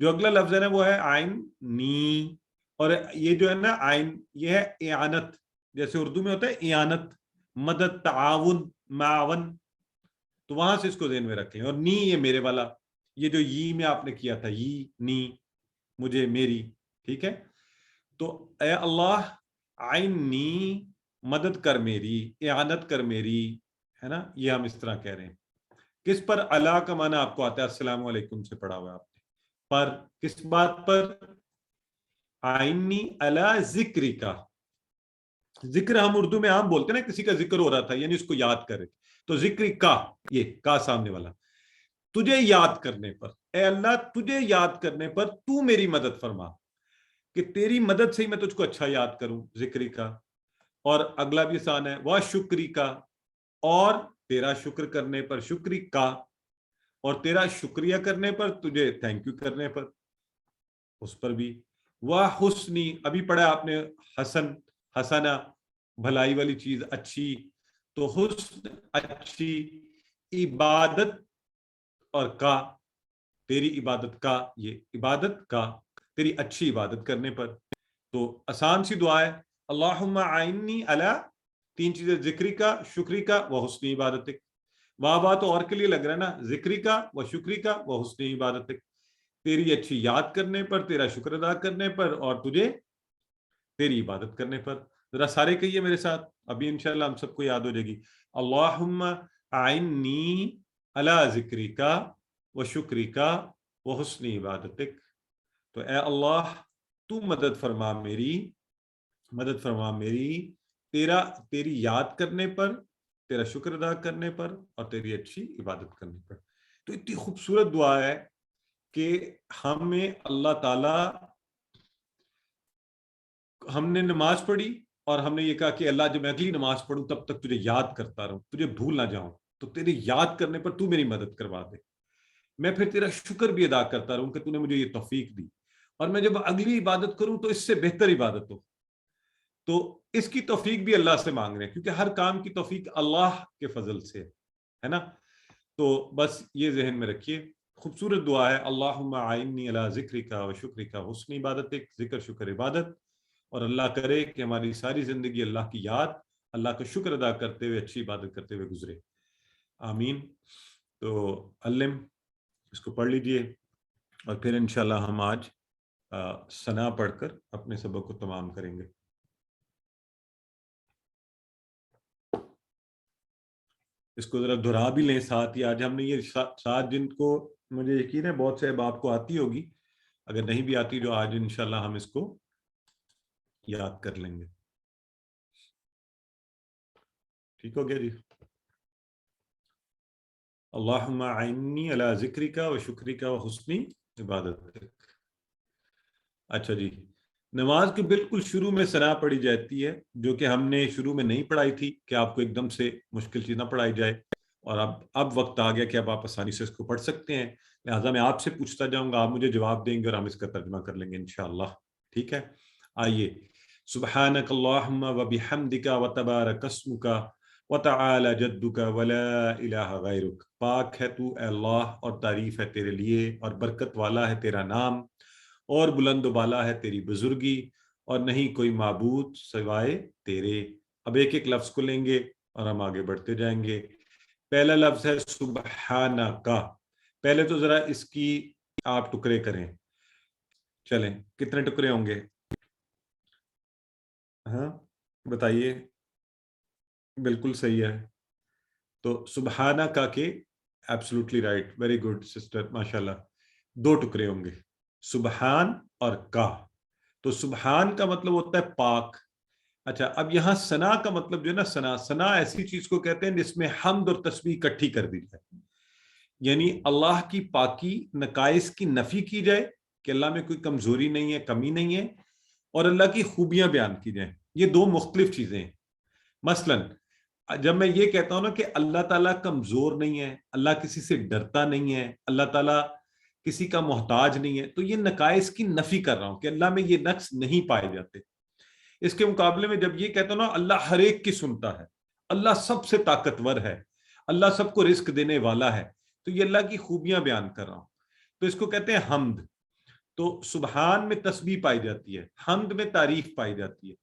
جو اگلا لفظ ہے نا وہ ہے عین نی. اور یہ جو ہے نا عین، یہ ہے اعانت. جیسے اردو میں ہوتا ہے اعانت، مدد، تعاون، معاون. تو وہاں سے اس کو ذہن میں رکھیں. اور نی یہ میرے والا، یہ جو ی میں آپ نے کیا تھا، ی نی مجھے، میری. ٹھیک ہے. تو اے اللہ عین نی، مدد کر میری، اعانت کر میری، ہے نا. یہ ہم اس طرح کہہ رہے ہیں. کس پر؟ اللہ کا معنی آپ کو آتا ہے، السلام علیکم سے پڑھا ہوا ہے آپ نے. پر کس بات پر؟ عینی علی ذکری کا. ذکر ہم اردو میں عام بولتے ہیں نا، کسی کا ذکر ہو رہا تھا یعنی اس کو یاد کرے. تو ذکری کا، یہ کا سامنے والا، تجھے یاد کرنے پر. اے اللہ تجھے یاد کرنے پر تو میری مدد فرما، کہ تیری مدد سے ہی میں تجھ کو اچھا یاد کروں. ذکری کا. اور اگلا بھی آسان ہے، وہ شکری کا، اور تیرا شکر کرنے پر. شکری کا، اور تیرا شکریہ کرنے پر، تجھے تھینک یو کرنے پر، اس پر بھی. وہ حسنی، ابھی پڑھا آپ نے حسن، حسنہ بھلائی والی چیز، اچھی. تو حسن اچھی، عبادت اور کا، تیری عبادت کا، یہ عبادت کا، تیری اچھی عبادت کرنے پر. تو آسان سی دعا ہے. اللہم اعنی علی، تین چیزیں، ذکری کا، شکری کا، و حسن عبادتک. واہ واہ تو اور کے لیے لگ رہا ہے نا، ذکری کا و شکری کا و حسن عبادتک. تیری اچھی یاد کرنے پر، تیرا شکر ادا کرنے پر، اور تجھے تیری عبادت کرنے پر. ذرا سارے کہیے میرے ساتھ، ابھی انشاءاللہ ہم سب کو یاد ہو جائے گی. اللہم اعنی علی ذکری کا و شکری کا و حسن عبادتک. تو اے اللہ تو مدد فرما میری، مدد فرما میری، تیری یاد کرنے پر، تیرا شکر ادا کرنے پر، اور تیری اچھی عبادت کرنے پر. تو اتنی خوبصورت دعا ہے کہ ہمیں اللہ تعالی، ہم نے نماز پڑھی اور ہم نے یہ کہا کہ اللہ جب میں اگلی نماز پڑھوں تب تک تجھے یاد کرتا رہوں، تجھے بھول نہ جاؤں. تو تیرے یاد کرنے پر تو میری مدد کروا دے. میں پھر تیرا شکر بھی ادا کرتا رہوں کہ تو نے مجھے یہ توفیق دی. اور میں جب اگلی عبادت کروں تو اس سے بہتر عبادت ہو. تو اس کی توفیق بھی اللہ سے مانگ رہے ہیں، کیونکہ ہر کام کی توفیق اللہ کے فضل سے ہے نا. تو بس یہ ذہن میں رکھیے. خوبصورت دعا ہے، اللہم اعنی علی ذکرک و شکرک و حسن عبادتک. ذکر، شکر، عبادت. اور اللہ کرے کہ ہماری ساری زندگی اللہ کی یاد، اللہ کا شکر ادا کرتے ہوئے، اچھی عبادت کرتے ہوئے گزرے. آمین. تو علم اس کو پڑھ لیجئے. اور پھر انشاءاللہ ہم آج ثنا پڑھ کر اپنے سبق کو تمام کریں گے. اس کو ذرا دہرا بھی لیں ساتھ ہی. آج ہم نے یہ 7 جن کو مجھے یقین ہے بہت سے احباب کو آتی ہوگی، اگر نہیں بھی آتی جو آج انشاءاللہ ہم اس کو یاد کر لیں گے. ٹھیک ہو گیا جی؟ اللہم اعنی علی ذکرک و شکرک و حسن عبادتک. اچھا جی، نماز کے بالکل شروع میں ثنا پڑھی جاتی ہے، جو کہ ہم نے شروع میں نہیں پڑھائی تھی کہ آپ کو ایک دم سے مشکل چیز نہ پڑھائی جائے، اور اب وقت آ گیا کہ اب آپ آسانی سے اس کو پڑھ سکتے ہیں. لہٰذا میں آپ سے پوچھتا جاؤں گا، آپ مجھے جواب دیں گے اور ہم اس کا ترجمہ کر لیں گے انشاءاللہ. ٹھیک ہے؟ آئیے. سبحانک اللہم و بحمدک و تبارک اسمک وتعالی جدک ولا الہ غیرک. پاک ہے تو اے اللہ اور تعریف ہے تیرے لیے، اور برکت والا ہے تیرا نام، اور بلند و بالا ہے تیری بزرگی، اور نہیں کوئی معبود سوائے تیرے. اب ایک ایک لفظ کو لیں گے اور ہم آگے بڑھتے جائیں گے. پہلا لفظ ہے سبحانکا. پہلے تو ذرا اس کی آپ ٹکڑے کریں. چلیں، کتنے ٹکڑے ہوں گے؟ ہاں بتائیے. بالکل صحیح ہے. تو سبحانہ کا کے absolutely right, very good sister, ماشاءاللہ. 2 ٹکڑے ہوں گے، سبحان اور کا. تو سبحان کا مطلب ہوتا ہے پاک. اچھا، اب یہاں ثنا کا مطلب جو ہے نا، ثنا ایسی چیز کو کہتے ہیں جس میں حمد اور تسبیح اکٹھی کر دی جائے. یعنی اللہ کی پاکی، نقائص کی نفی کی جائے کہ اللہ میں کوئی کمزوری نہیں ہے، کمی نہیں ہے، اور اللہ کی خوبیاں بیان کی جائیں. یہ 2 مختلف چیزیں ہیں. مثلا جب میں یہ کہتا ہوں نا کہ اللہ تعالیٰ کمزور نہیں ہے، اللہ کسی سے ڈرتا نہیں ہے، اللہ تعالیٰ کسی کا محتاج نہیں ہے، تو یہ نقائص کی نفی کر رہا ہوں کہ اللہ میں یہ نقص نہیں پائے جاتے. اس کے مقابلے میں جب یہ کہتا ہوں نا اللہ ہر ایک کی سنتا ہے، اللہ سب سے طاقتور ہے، اللہ سب کو رزق دینے والا ہے، تو یہ اللہ کی خوبیاں بیان کر رہا ہوں. تو اس کو کہتے ہیں حمد. تو سبحان میں تسبیح پائی جاتی ہے، حمد میں تعریف پائی جاتی ہے.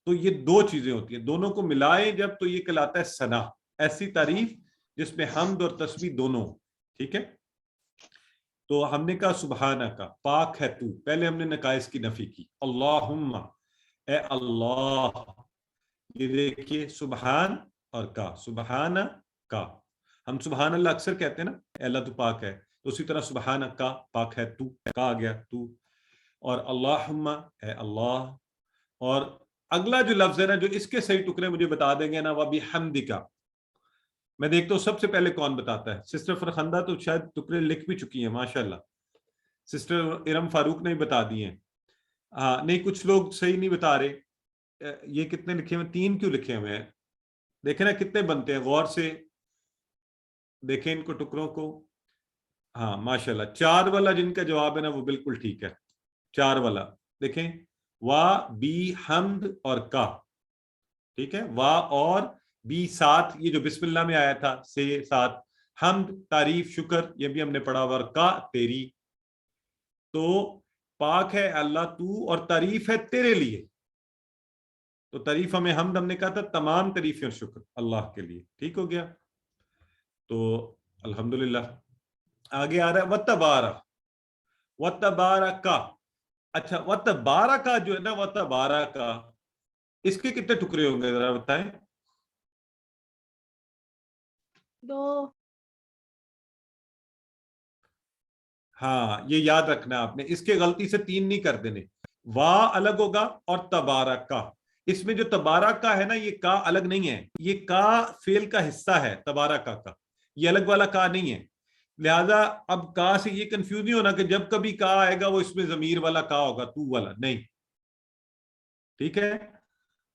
تو یہ 2 چیزیں ہوتی ہیں، دونوں کو ملائیں جب تو یہ کہلاتا ہے ثنا، ایسی تعریف جس میں حمد اور تسبیح دونوں. ٹھیک ہے؟ تو ہم نے کہا سبحانہ کا، پاک ہے تو. پہلے ہم نے نقائص کی نفی کی. اللہم، اے اللہ. یہ دیکھیے سبحان اور کا، سبحانہ کا. ہم سبحان اللہ اکثر کہتے ہیں نا، اے اللہ تو پاک ہے. تو اسی طرح سبحانہ کا، پاک ہے تو، کا آ گیا تو. اور اللہم، اے اللہ. اور اگلا جو لفظ ہے نا، جو اس کے صحیح ٹکڑے مجھے بتا دیں گے نا، وَبِحَمْدِكَ. میں دیکھتا ہوں سب سے پہلے کون بتاتا ہے. سسٹر فرخندہ تو شاید ٹکڑے لکھ بھی چکی ہیں، ماشاءاللہ. سسٹر ارم فاروق نے بتا دیے ہیں. ہاں نہیں، کچھ لوگ صحیح نہیں بتا رہے. یہ کتنے لکھے ہوئے؟ 3 کیوں لکھے ہوئے ہیں؟ دیکھیں نا کتنے بنتے ہیں، غور سے دیکھیں ان کو ٹکڑوں کو. ہاں ماشاءاللہ، 4 والا جن کا جواب ہے نا وہ بالکل ٹھیک ہے. 4 والا دیکھیں، وا بی حمد اور کا. ٹھیک ہے، وا اور بی ساتھ، یہ جو بسم اللہ میں آیا تھا سے ساتھ، حمد تعریف شکر، یہ بھی ہم نے پڑھا. اور کا تیری. تو پاک ہے اللہ تو، اور تعریف ہے تیرے لیے. تو تعریف ہمیں حمد ہم نے کہا تھا تمام تعریفیں اور شکر اللہ کے لیے. ٹھیک ہو گیا؟ تو الحمدللہ. آگے آ رہا ہے وتبارہ. وتبارہ کا. اچھا، وتبارہ کا جو ہے نا، وتبارہ کا، اس کے کتنے ٹکڑے ہوں گے ذرا بتائیں؟ 2. ہاں یہ یاد رکھنا آپ نے، اس کے غلطی سے 3 نہیں کر دینے. وا الگ ہوگا اور تبارک کا. اس میں جو تبارک کا ہے نا، یہ کا الگ نہیں ہے، یہ کا فعل کا حصہ ہے. تبارک کا یہ الگ والا کا نہیں ہے. لہذا اب کا سے یہ کنفیوز نہیں ہونا کہ جب کبھی کا آئے گا وہ اس میں ضمیر والا کا ہوگا، تو والا نہیں. ٹھیک ہے؟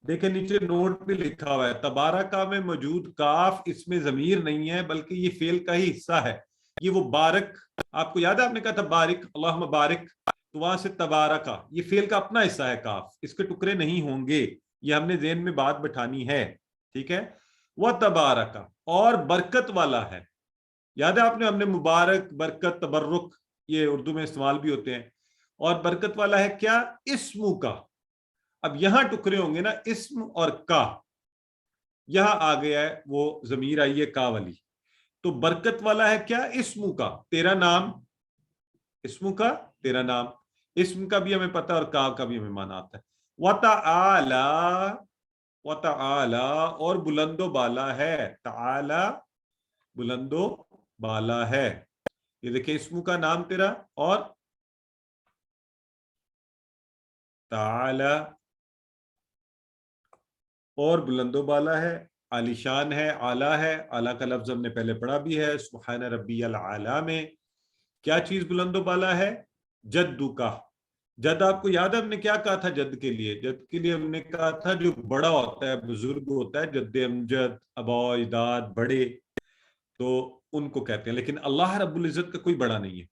دیکھیں نیچے نوٹ پہ لکھا ہوا ہے تبارکہ میں موجود کاف اس میں ضمیر نہیں ہے بلکہ یہ فعل کا ہی حصہ ہے. یہ وہ بارک، آپ کو یاد ہے آپ نے کہا تھا بارک، اللہم بارک، تو وہاں سے تبارکہ، یہ فعل کا اپنا حصہ ہے کاف، اس کے ٹکڑے نہیں ہوں گے. یہ ہم نے ذہن میں بات بٹھانی ہے. ٹھیک ہے؟ وہ تبارکہ، اور برکت والا ہے. یاد ہے آپ نے، ہم نے مبارک، برکت، تبرک یہ اردو میں استعمال بھی ہوتے ہیں. اور برکت والا ہے کیا؟ اسمو کا. اب یہاں ٹکڑے ہوں گے نا، اسم اور کا. یہاں آ گیا ہے وہ ضمیر آئی ہے کا والی. تو برکت والا ہے کیا؟ اسمو کا، تیرا نام. اسم کا تیرا نام، اسم کا بھی ہمیں پتہ اور کا بھی ہمیں مانا آتا ہے. وتعالی، وتعالی اور بلند و بالا ہے، تعالی بلند و بالا ہے. یہ دیکھیں اسم کا نام تیرا اور تعالی اور بلند و بالا ہے، عالی شان ہے، اعلیٰ ہے. اعلیٰ کا لفظ ہم نے پہلے پڑھا بھی ہے سبحان ربی الاعلیٰ میں. کیا چیز بلند و بالا ہے؟ جدو کا. جد آپ کو یاد ہے ہم نے کیا کہا تھا جد کے لیے؟ جد کے لیے ہم نے کہا تھا جو بڑا ہوتا ہے، بزرگ ہوتا ہے، جد امجد، ابا اجداد بڑے، تو ان کو کہتے ہیں. لیکن اللہ رب العزت کا کوئی بڑا نہیں ہے.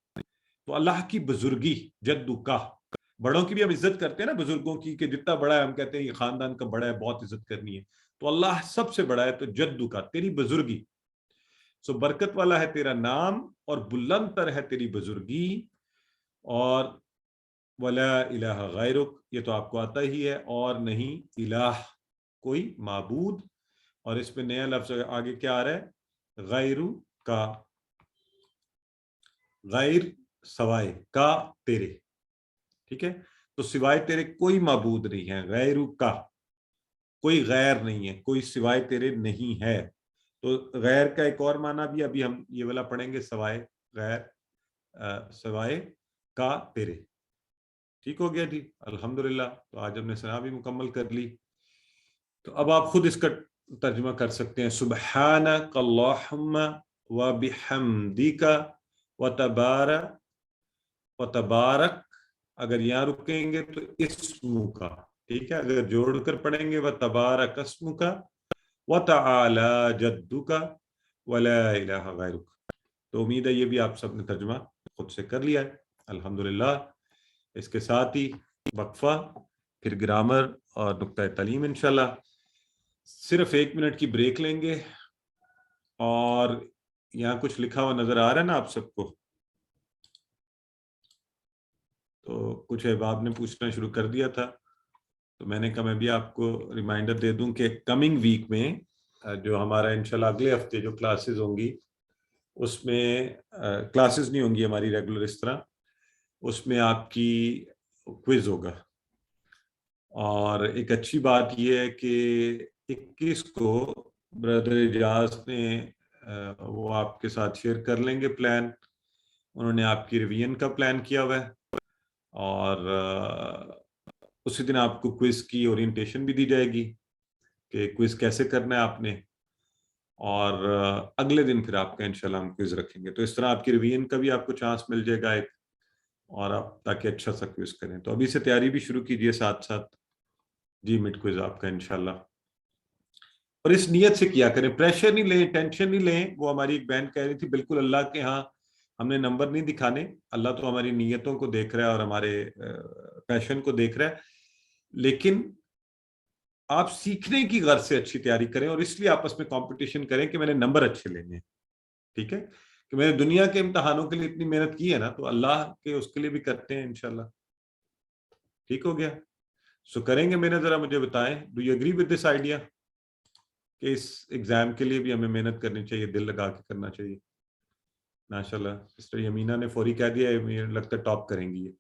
تو اللہ کی بزرگی جدو کا. بڑوں کی بھی ہم عزت کرتے ہیں نا، بزرگوں کی، کہ جتنا بڑا ہے ہم کہتے ہیں یہ خاندان کا بڑا ہے، بہت عزت کرنی ہے. تو اللہ سب سے بڑا ہے، تو جدو کا تیری بزرگی. سو برکت والا ہے تیرا نام اور بلند تر ہے تیری بزرگی. اور ولا الہ غیرک، یہ تو آپ کو آتا ہی ہے، اور نہیں الہ کوئی معبود. اور اس میں نیا لفظ آگے کیا آ رہا ہے؟ غیرو کا، غیر سوائے، کا تیرے. ٹھیک ہے، تو سوائے تیرے کوئی معبود نہیں ہے. غیرو کا، کوئی غیر نہیں ہے، کوئی سوائے تیرے نہیں ہے. تو غیر کا ایک اور معنی بھی ابھی ہم یہ والا پڑھیں گے، سوائے، غیر، سوائے کا تیرے. ٹھیک ہو گیا جی، الحمدللہ. تو آج ہم نے ثنا بھی مکمل کر لی. تو اب آپ خود اس کا ترجمہ کر سکتے ہیں. سبحانک اللہم وبحمدک وتبارک، اگر یہاں رکیں گے تو اسم کا، ٹھیک ہے. اگر جوڑ کر پڑھیں گے وتبارک اسم کا وتعالی جدک ولا الہ غیرک. تو امید ہے یہ بھی آپ سب نے ترجمہ خود سے کر لیا ہے الحمدللہ. اس کے ساتھ ہی وقفہ، پھر گرامر اور نقطۂ تعلیم انشاءاللہ. صرف 1 منٹ کی بریک لیں گے. اور یہاں کچھ لکھا ہوا نظر آ رہا ہے نا آپ سب کو؟ تو کچھ احباب نے پوچھنا شروع کر دیا تھا، تو میں نے کہا میں بھی آپ کو ریمائنڈر دے دوں کہ کمنگ ویک میں جو ہمارا انشاءاللہ اگلے ہفتے جو کلاسز ہوں گی، اس میں کلاسز نہیں ہوں گی ہماری ریگولر اس طرح، اس میں آپ کی کوئز ہوگا. اور ایک اچھی بات یہ ہے کہ 21 کو برادر اجاز نے وہ آپ کے ساتھ شیئر کر لیں گے پلان. انہوں نے آپ کی ریویژن کا پلان کیا ہوا ہے، اور اسی دن آپ کو کوئز کی اورینٹیشن بھی دی جائے گی کہ کوئز کیسے کرنا ہے آپ نے. اور اگلے دن پھر آپ کا انشاءاللہ ہم کوئز رکھیں گے. تو اس طرح آپ کی ریویژن کا بھی آپ کو چانس مل جائے گا ایک، اور آپ تاکہ اچھا سا کوئز کریں. تو ابھی سے تیاری بھی شروع کیجئے ساتھ ساتھ. جی مڈ کوئز آپ کا انشاءاللہ. اور اس نیت سے کیا کریں، پریشر نہیں لیں، ٹینشن نہیں لیں. وہ ہماری ایک بہن کہہ رہی تھی بالکل اللہ کے ہاں ہم نے نمبر نہیں دکھانے، اللہ تو ہماری نیتوں کو دیکھ رہا ہے اور ہمارے پیشن کو دیکھ رہا ہے. لیکن آپ سیکھنے کی غرض سے اچھی تیاری کریں، اور اس لیے آپس میں کمپٹیشن کریں کہ میں نے نمبر اچھے لینے ہیں. ٹھیک ہے، کہ میں نے دنیا کے امتحانوں کے لیے اتنی محنت کی ہے نا، تو اللہ کے اس کے لیے بھی کرتے ہیں انشاءاللہ. ٹھیک ہو گیا؟ سو کریں گے میرے، ذرا مجھے بتائیں do you agree with this idea کہ اس ایگزام کے لیے بھی ہمیں محنت کرنی چاہیے، دل لگا کے کرنا چاہیے. ماشاءاللہ سسٹر یمینہ نے فوری کہہ دیا ہے، مجھے لگتا ہے ٹاپ کریں گی یہ.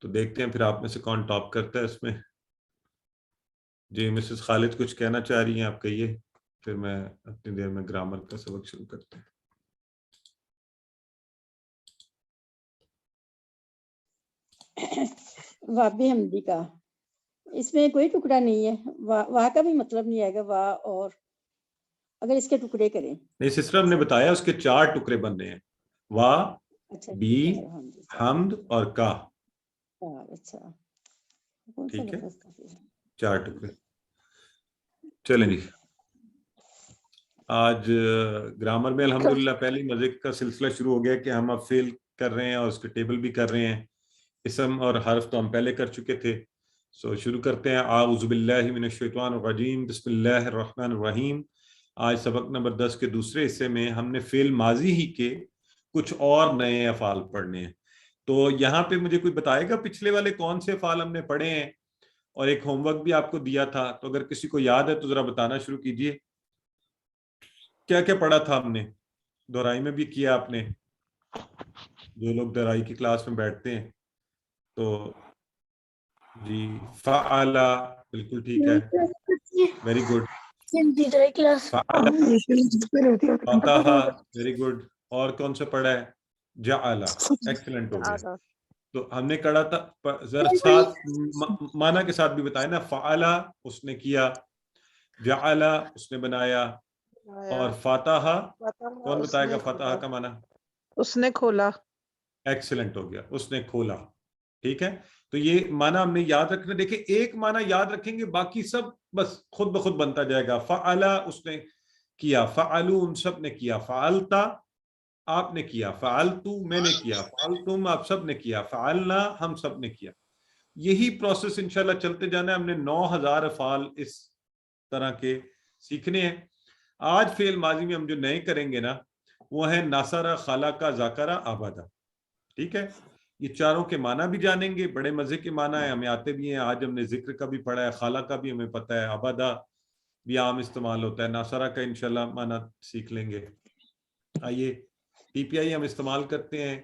تو دیکھتے ہیں پھر آپ میں سے کون ٹاپ کرتا ہے اس میں. جی مسز خالد کچھ کہنا چاہ رہی ہیں، آپ کہیے، پھر میں اتنی دیر میں گرامر کا سبق شروع کرتے ہیں. وابی حمدی کا، اس میں کوئی ٹکڑا نہیں ہے، واہ کا بھی مطلب نہیں آئے گا، واہ اور اگر اس کے ٹکڑے کریں. نہیں سسٹر ہم نے بتایا اس کے 4 ٹکڑے بننے ہیں، واہ، بی، حمد اور کا. اچھا کون سا ٹھیک ہے، لفظ تھا؟ 4 ٹکڑے. چلیں جی، آج گرامر میں الحمدللہ پہلی مزے کا سلسلہ شروع ہو گیا کہ ہم اب فیل کر رہے ہیں اور اس کے ٹیبل بھی کر رہے ہیں. اسم اور حرف تو ہم پہلے کر چکے تھے. سو شروع کرتے ہیں. اعوذ باللہ من الشیطان الرجیم، بسم اللہ الرحمن الرحیم. آج سبق نمبر 10 کے دوسرے حصے میں ہم نے فعل ماضی ہی کے کچھ اور نئے افعال پڑھنے ہیں. تو یہاں پہ مجھے کوئی بتائے گا پچھلے والے کون سے افعال ہم نے پڑھے ہیں؟ اور ایک ہوم ورک بھی آپ کو دیا تھا، تو اگر کسی کو یاد ہے تو ذرا بتانا شروع کیجئے. کیا کیا پڑھا تھا ہم نے؟ دہرائی میں بھی کیا آپ نے، جو لوگ دہرائی کی کلاس میں بیٹھتے ہیں تو جی فعلا بالکل ٹھیک ہے، ویری گڈ. فعلا، فتح، ویری گڈ. اور کون سا پڑھا ہے؟ جعلا، ایکسلنٹ ہو گیا. تو ہم نے کڑا تھا ذرا ساتھ معنی کے ساتھ بھی بتایا نا، فعلا اس نے کیا، جعلا اس نے بنایا، اور فاتح کون بتائے گا فاتح کا معنی؟ اس نے کھولا. ایکسلنٹ ہو گیا، اس نے کھولا. ٹھیک ہے، تو یہ معنی ہم نے یاد رکھنا. دیکھیں ایک معنی یاد رکھیں گے، باقی سب بس خود بخود بنتا جائے گا. فعلا اس نے کیا، فعلو ان سب نے کیا، فعلتا آپ نے کیا، فعلتو میں نے کیا، فعلتم آپ سب نے کیا، فعلنا ہم سب نے کیا. یہی پروسیس انشاءاللہ چلتے جانا ہے. ہم نے 9000 افعال اس طرح کے سیکھنے ہیں. آج فعل ماضی میں ہم جو نئے کریں گے نا وہ ہیں ناصرہ، خالقہ، ذاکرہ، آبادہ. ٹھیک ہے، یہ چاروں کے معنی بھی جانیں گے. بڑے مزے کے معنی ہیں، ہمیں آتے بھی ہیں. آج ہم نے ذکر کا بھی پڑھا ہے، خالقہ کا بھی ہمیں پتہ ہے، آبادہ بھی عام استعمال ہوتا ہے، ناصرہ کا انشاءاللہ معنی سیکھ لیں گے. آئیے پی پی آئی ہم استعمال کرتے ہیں.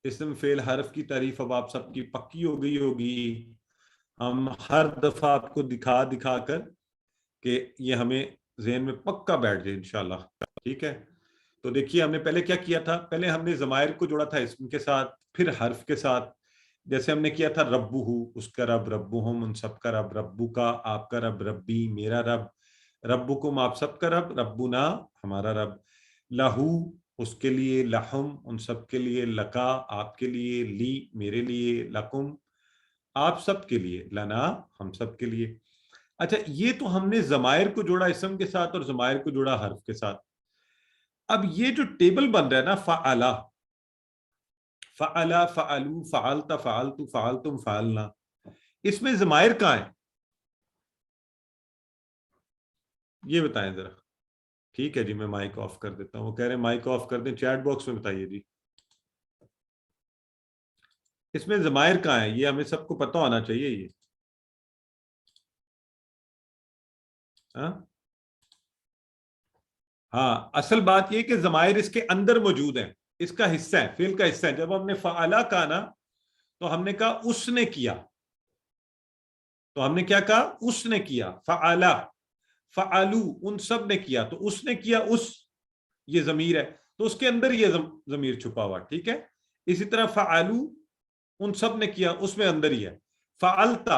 اسم فعل حرف کی تعریف اب آپ سب کی پکی ہو گئی ہوگی. ہم ہر دفعہ آپ کو دکھا دکھا کر کہ یہ ہمیں ذہن میں پکا بیٹھ جائے انشاءاللہ. ٹھیک ہے، تو دیکھیے ہم نے پہلے کیا کیا تھا. پہلے ہم نے ضمائر کو جوڑا تھا اسم کے ساتھ، پھر حرف کے ساتھ. جیسے ہم نے کیا تھا ربہ، اس کا رب، ربہم ان سب کا رب، ربو کا آپ کا رب، ربی میرا رب، ربکم آپ سب کا رب، ربنا ہمارا رب، لہو اس کے لیے، لہم ان سب کے لیے، لکا آپ کے لیے، لی میرے لیے، لکم آپ سب کے لیے، لنا ہم سب کے لیے. اچھا یہ تو ہم نے ضمائر کو جوڑا اسم کے ساتھ اور ضمائر کو جوڑا حرف کے ساتھ. اب یہ جو ٹیبل بن رہا ہے نا، فعلا، فعلا، فعلو، فعلت، فعلتو، فعلتم، فعلنا، اس میں ضمائر کہاں ہیں یہ بتائیں ذرا. ٹھیک ہے جی، میں مائک آف کر دیتا ہوں. وہ کہہ رہے ہیں مائک آف کر دیں، چیٹ باکس میں بتائیے جی اس میں ضمائر کہاں ہیں. یہ ہمیں سب کو پتہ ہونا چاہیے. یہ ہاں اصل بات یہ کہ ضمائر اس کے اندر موجود ہیں، اس کا حصہ ہے، فعل کا حصہ ہے. جب ہم نے فعلا کہا نا تو ہم نے کہا اس نے کیا. تو ہم نے کیا کہا؟ اس نے کیا. فعلا، فعلو ان سب نے کیا. تو اس نے کیا، اس یہ ضمیر ہے تو اس کے اندر یہ ضمیر چھپا ہوا. ٹھیک ہے، اسی طرح فعلو ان سب نے کیا، اس میں اندر ہی ہے. فعلتا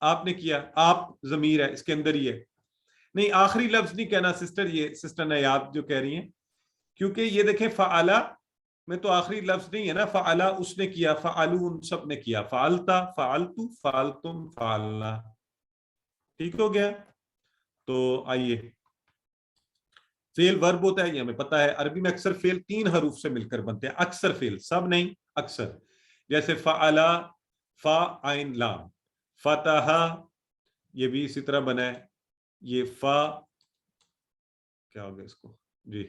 آپ نے کیا، آپ ضمیر ہے اس کے اندر ہی ہے. نہیں آخری لفظ نہیں کہنا سسٹر، یہ سسٹر نیاب جو کہہ رہی ہیں، کیونکہ یہ دیکھیں فعلا میں تو آخری لفظ نہیں ہے نا. فعلا اس نے کیا، فعلو ان سب نے کیا، فعلتا، فعلتو، فعلتم، فعلنا. ٹھیک ہو گیا. تو آئیے فعل ورب ہوتا ہے یہ ہمیں پتا ہے. عربی میں اکثر فعل 3 حروف سے مل کر بنتے ہیں، اکثر فعل، سب نہیں اکثر. جیسے فعلا، فا عین لام، فتح یہ بھی اسی طرح بنا ہے. یہ فا کیا ہو گیا اس کو جی،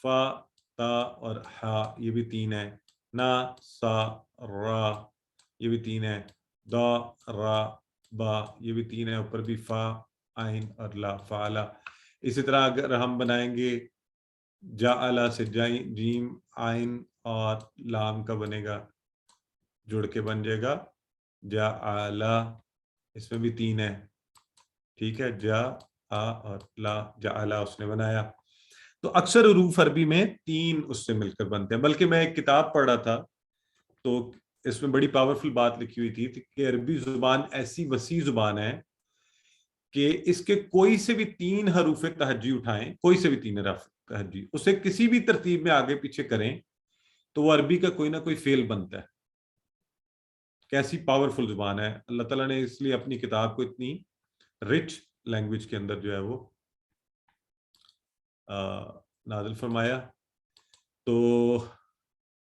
فا، تا اور ہا یہ بھی 3 ہے. نا، سا، را یہ بھی 3 ہے. دا، را، با یہ بھی 3 ہے. اوپر بھی فا، عین اور لا، فعلا. اسی طرح اگر ہم بنائیں گے جعلا سے، جیم عین اور لام کا بنے گا، جڑ کے بن جائے گا جعلا. اس میں بھی 3 ہے. ٹھیک ہے، جا، آ اور لا، جعلا اس نے بنایا. تو اکثر حروف عربی میں 3 اس سے مل کر بنتے ہیں. بلکہ میں ایک کتاب پڑھ رہا تھا تو اس میں بڑی پاورفل بات لکھی ہوئی تھی کہ عربی زبان ایسی وسیع زبان ہے کہ اس کے کوئی سے بھی 3 حروف تہجی اٹھائیں، کوئی سے بھی 3 حرف تہجی، اسے کسی بھی ترتیب میں آگے پیچھے کریں تو وہ عربی کا کوئی نہ کوئی فعل بنتا ہے. کیسی پاورفل زبان ہے. اللہ تعالیٰ نے اس لیے اپنی کتاب کو اتنی رچ لینگویج کے اندر جو ہے وہ نازل فرمایا. تو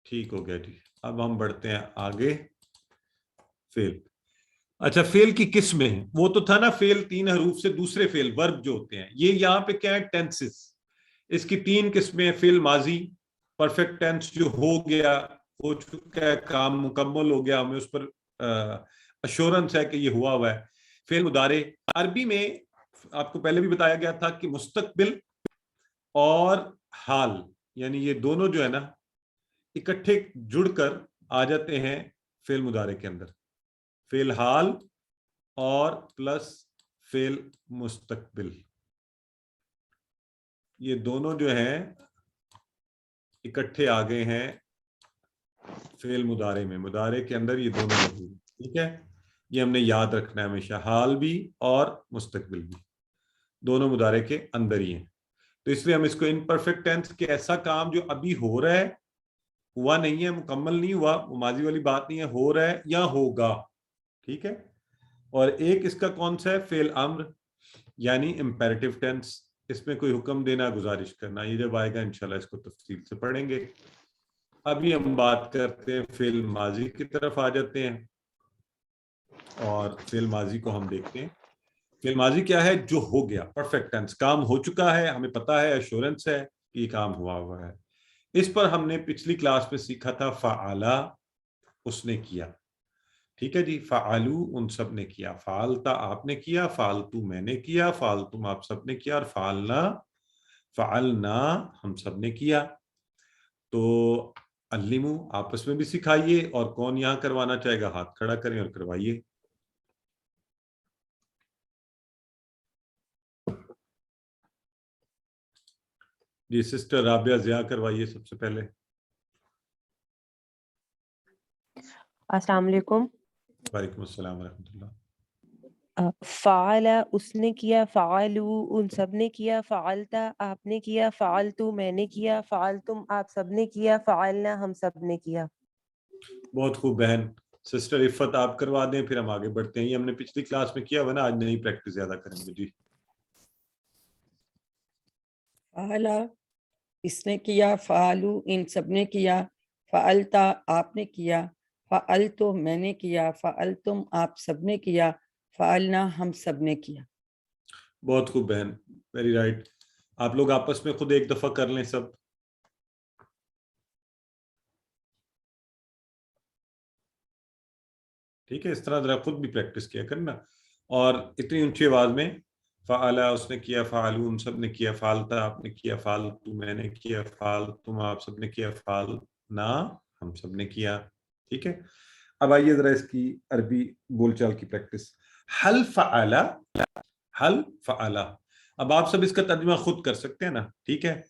ٹھیک ہو گیا جی. اب ہم بڑھتے ہیں آگے. فعل، اچھا فعل کی قسمیں ہیں. وہ تو تھا نا فعل 3 حروف سے دوسرے فعل ورب جو ہوتے ہیں. یہ یہاں پہ کیا ہے؟ ٹینسز. اس کی 3 قسمیں ہیں. فعل ماضی، پرفیکٹ ٹینس جو ہو گیا، ہو چکا ہے، کام مکمل ہو گیا، ہمیں اس پر ایشورنس ہے کہ یہ ہوا ہوا ہے. فعل مضارع، عربی میں آپ کو پہلے بھی بتایا گیا تھا کہ مستقبل اور حال یعنی یہ دونوں جو ہے نا اکٹھے جڑ کر آ جاتے ہیں فعل مضارع کے اندر. فعل حال اور پلس فعل مستقبل یہ دونوں جو ہیں اکٹھے آ گئے ہیں فعل مضارع میں. مضارع کے اندر یہ دونوں موجود ہیں. ٹھیک ہے, یہ ہم نے یاد رکھنا ہے ہمیشہ. حال بھی اور مستقبل بھی دونوں مضارع کے اندر ہی ہیں. تو اس لیے ہم اس کو امپرفیکٹ ٹینس کہ ایسا کام جو ابھی ہو رہا ہے, ہوا نہیں ہے, مکمل نہیں ہوا, وہ ماضی والی بات نہیں ہے, ہو رہا ہے یا ہوگا. ٹھیک ہے. اور ایک اس کا کون سا ہے, فعل امر یعنی امپیریٹو ٹینس. اس میں کوئی حکم دینا, گزارش کرنا. یہ جب آئے گا انشاءاللہ اس کو تفصیل سے پڑھیں گے. ابھی ہم بات کرتے ہیں فعل ماضی کی طرف آ جاتے ہیں اور فعل ماضی کو ہم دیکھتے ہیں. فعل ماضی کیا ہے؟ جو ہو گیا, پرفیکٹ ٹینس, کام ہو چکا ہے, ہمیں پتا ہے, ایشورنس ہے کہ یہ کام ہوا ہوا ہے. اس پر ہم نے پچھلی کلاس میں سیکھا تھا فعلا, اس نے کیا. ٹھیک ہے جی. فعلو ان سب نے کیا, فعلتا آپ نے کیا, فعلتو میں نے کیا, فعلتم آپ سب نے کیا, اور فعلنا ہم سب نے کیا. تو علمو آپس میں بھی سکھائیے, اور کون یہاں کروانا چاہے گا ہاتھ کھڑا کریں اور کروائیے. جی سسٹر رابعہ ضیاء کروائیے سب سے پہلے. السلام علیکم. وعلیکم السلام ورحمۃ اللہ. فعل اس نے کیا, فعلو ان سب نے کیا, فعلتا آپ نے کیا, فعلتو میں نے کیا, فعلتم آپ سب نے کیا, فعلنا ہم سب نے کیا. بہت خوب بہن. سسٹر عفت آپ کروا دیں, پھر ہم آگے بڑھتے ہیں. یہ ہم نے پچھلی کلاس میں کیا ہوا نا, آج نئی پریکٹس زیادہ کریں گے. جی فعلا اس نے کیا, فعلو ان سب نے کیا, فعلتا آپ نے کیا, فعلتو میں نے کیا, فعلتم آپ سب نے کیا, فعلنا ہم سب نے کیا. بہت خوب بہن, ویری رائٹ. آپ لوگ آپس میں خود ایک دفعہ کر لیں سب. ٹھیک ہے, اس طرح ذرا خود بھی پریکٹس کیا کرنا. اور اتنی اونچی آواز میں, فعلا اس نے کیا, فعلو ان سب نے کیا, فعلتا آپ نے کیا, فعلتو میں نے کیا, فعلتم آپ سب نے کیا, فعلنا ہم سب نے کیا. ٹھیک ہے. اب آئیے ذرا اس کی عربی بول چال کی پریکٹس. حل فعلا, حل فعلا. اب آپ سب اس کا ترجمہ خود کر سکتے ہیں نا. ٹھیک ہے.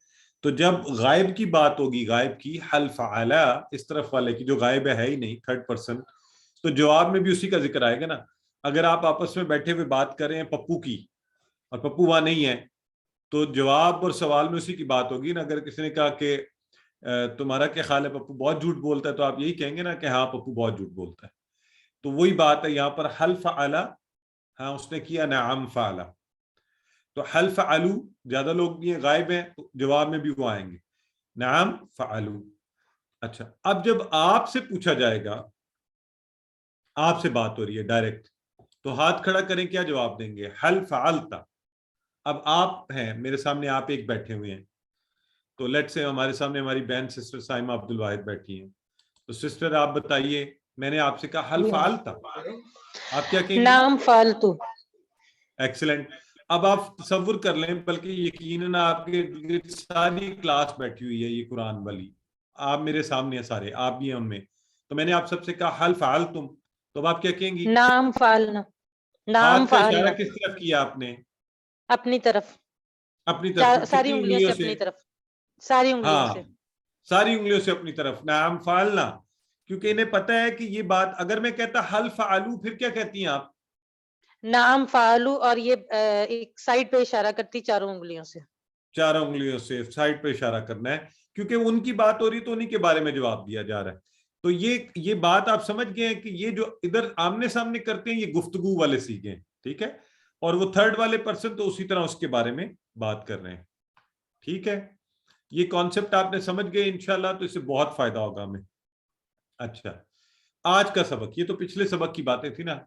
تو جب غائب کی بات ہوگی, غائب کی, حل فعلا اس طرف والے کی جو غائب ہے ہی نہیں, تھرڈ پرسن, تو جواب میں بھی اسی کا ذکر آئے گا نا. اگر آپ آپس میں بیٹھے ہوئے بات کر رہے ہیں پپو کی, اور پپو وہاں نہیں ہے, تو جواب اور سوال میں اسی کی بات ہوگی نا. اگر کسی نے کہا کہ تمہارا کیا خیال ہے, پپو بہت جھوٹ بولتا ہے, تو آپ یہی کہیں گے نا کہ ہاں پپو بہت جھوٹ بولتا ہے. تو وہی بات ہے یہاں پر, حل فعلا, ہاں اس نے کیا, نعم فعلا. تو حل فعلو زیادہ لوگ بھی ہیں, غائب ہیں, تو جواب میں بھی وہ آئیں گے, نعم فعلو. اچھا, اب جب آپ سے پوچھا جائے گا, آپ سے بات ہو رہی ہے ڈائریکٹ, تو ہاتھ کھڑا کریں, کیا جواب دیں گے؟ حل فعلتا. اب آپ ہیں میرے سامنے, آپ ایک بیٹھے ہوئے ہیں, تو لیٹ سے ہمارے سامنے ہماری بہن سسٹر سائمہ عبد الواحد بیٹھی ہیں. تو سسٹر آپ بتائیے, میں نے آپ سے کہا حل فعلتا, آپ کیا کہیں گے؟ نام فالتو. ایکسلنٹ. اب آپ تصور کر لیں, بلکہ یقیناً آپ کے ساری کلاس بیٹھی ہوئی ہے یہ قرآن والی, آپ میرے سامنے ہیں سارے, آپ بھی ہیں ان میں. تو میں نے آپ سب سے کہا حل فعلتم, تو اب آپ کیا کہیں گی؟ نام فالنا. نام ہاتھ کا اشارہ فالنا. کس طرف کیا آپ نے؟ اپنی طرف. اپنی طرف. ساری کتنی انگلیوں سے اپنی طرف. ساری انگلیوں ہاں سے. ساری انگلیوں سے اپنی طرف. نعم فعلنا, کیونکہ انہیں پتا ہے کہ یہ بات, اگر میں کہتا حل فعلو, پھر کیا کہتی ہیں آپ؟ نام فالو, اور یہ ایک سائڈ پہ اشارہ کرتی چاروں انگلیوں سے. چاروں انگلیوں سے سائڈ پہ اشارہ کرنا ہے, کیونکہ ان کی بات ہو رہی تو انہی کے بارے میں جواب دیا جا رہا ہے. تو یہ بات آپ سمجھ گئے ہیں کہ یہ جو ادھر آمنے سامنے کرتے ہیں یہ گفتگو والے سیکھیں. ٹھیک ہے. اور وہ تھرڈ والے پرسن تو اسی طرح اس کے بارے میں بات کر رہے ہیں. ٹھیک ہے. یہ کانسیپٹ آپ نے سمجھ گئے انشاءاللہ, تو اس سے بہت فائدہ ہوگا ہمیں. اچھا, آج کا سبق, یہ تو پچھلے سبق کی باتیں تھی نا,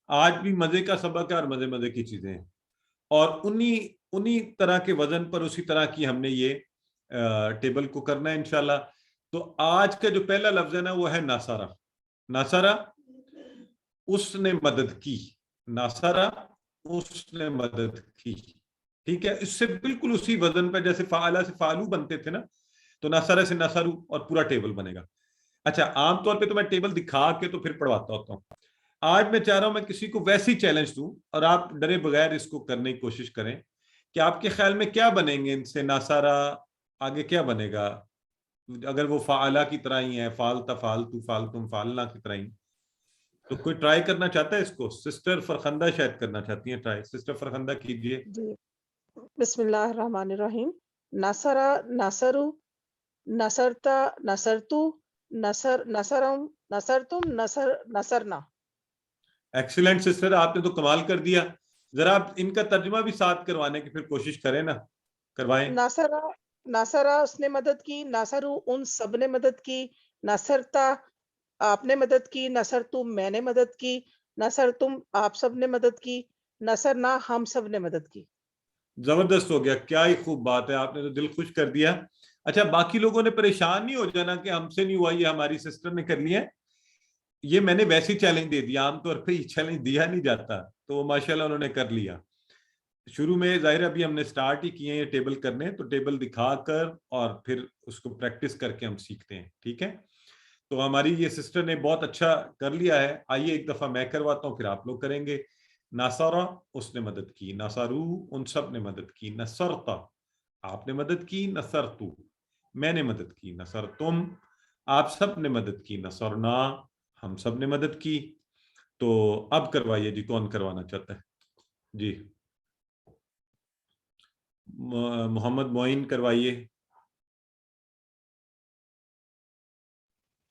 آج بھی مزے کا سبق ہے اور مزے کی چیزیں ہیں, اور انہی طرح کے وزن پر اسی طرح کی ہم نے یہ ٹیبل کو کرنا ہے انشاءاللہ. تو آج کا جو پہلا لفظ ہے نا وہ ہے ناصرہ. ناصرہ اس نے مدد کی. ناصرہ اس نے مدد کی. ٹھیک ہے, اس سے بالکل اسی وزن پہ جیسے فعلا سے فعلو بنتے تھے نا, تو نصر سے نصرو اور پورا ٹیبل بنے گا. اچھا, عام طور پہ تو میں ٹیبل دکھا کے تو پھر پڑھواتا ہوتا ہوں. آج میں چاہ رہا ہوں میں کسی کو ویسی چیلنج دوں اور آپ ڈرے بغیر اس کو کرنے کی کوشش کریں کہ آپ کے خیال میں کیا بنیں گے ان سے ناصارہ, آگے کیا بنے گا اگر وہ فعلا کی طرح ہی ہے, فالتا فالتو فالتم فالنا کی طرح ہی. تو کوئی ٹرائی کرنا چاہتا ہے اس کو؟ سسٹر فرخندہ شاید کرنا چاہتی ہیں ٹرائی. سسٹر فرخندہ کیجئے. جی بسم اللہ الرحمن الرحیم. نصرا نصرو نصرتا نصرتو نصر نصرم نصرتم نصر نصرنا. ایکسیلنٹ سسٹر, آپ نے تو کمال کر دیا. ذرا آپ ان کا ترجمہ بھی ساتھ کروانے کی پھر کوشش کریں نا, کروائیں. نصرا نصرا اس نے مدد کی, نصرو ان سب نے مدد کی, نصرتا آپ نے مدد کی, نصرتو میں نے مدد کی, نصرتم آپ سب نے مدد کی, نصرنا ہم سب نے مدد کی. زبردست ہو گیا, کیا ہی خوب بات ہے, آپ نے تو دل خوش کر دیا. اچھا, باقی لوگوں نے پریشان نہیں ہو جانا کہ ہم سے نہیں ہوا, یہ ہماری سسٹر نے کر لیا. یہ میں نے ویسی چیلنج دے دیا, عام طور پہ یہ چیلنج دیا نہیں جاتا, تو ماشاءاللہ انہوں نے کر لیا. شروع میں ظاہر ابھی ہم نے سٹارٹ ہی کیے ہیں یہ ٹیبل کرنے, تو ٹیبل دکھا کر اور پھر اس کو پریکٹس کر کے ہم سیکھتے ہیں. ٹھیک ہے, تو ہماری یہ سسٹر نے بہت اچھا کر لیا ہے. آئیے ایک دفعہ میں کرواتا ہوں, پھر آپ لوگ کریں گے. ناصرہ اس نے مدد کی, ناصرو ان سب نے مدد کی, نصرتا آپ نے مدد کی, نصرتو میں نے مدد کی, نصرتم آپ سب نے مدد کی, نصرنا ہم سب نے مدد کی. تو اب کروائیے جی, کون کروانا چاہتا ہے جی؟ محمد معین کروائیے.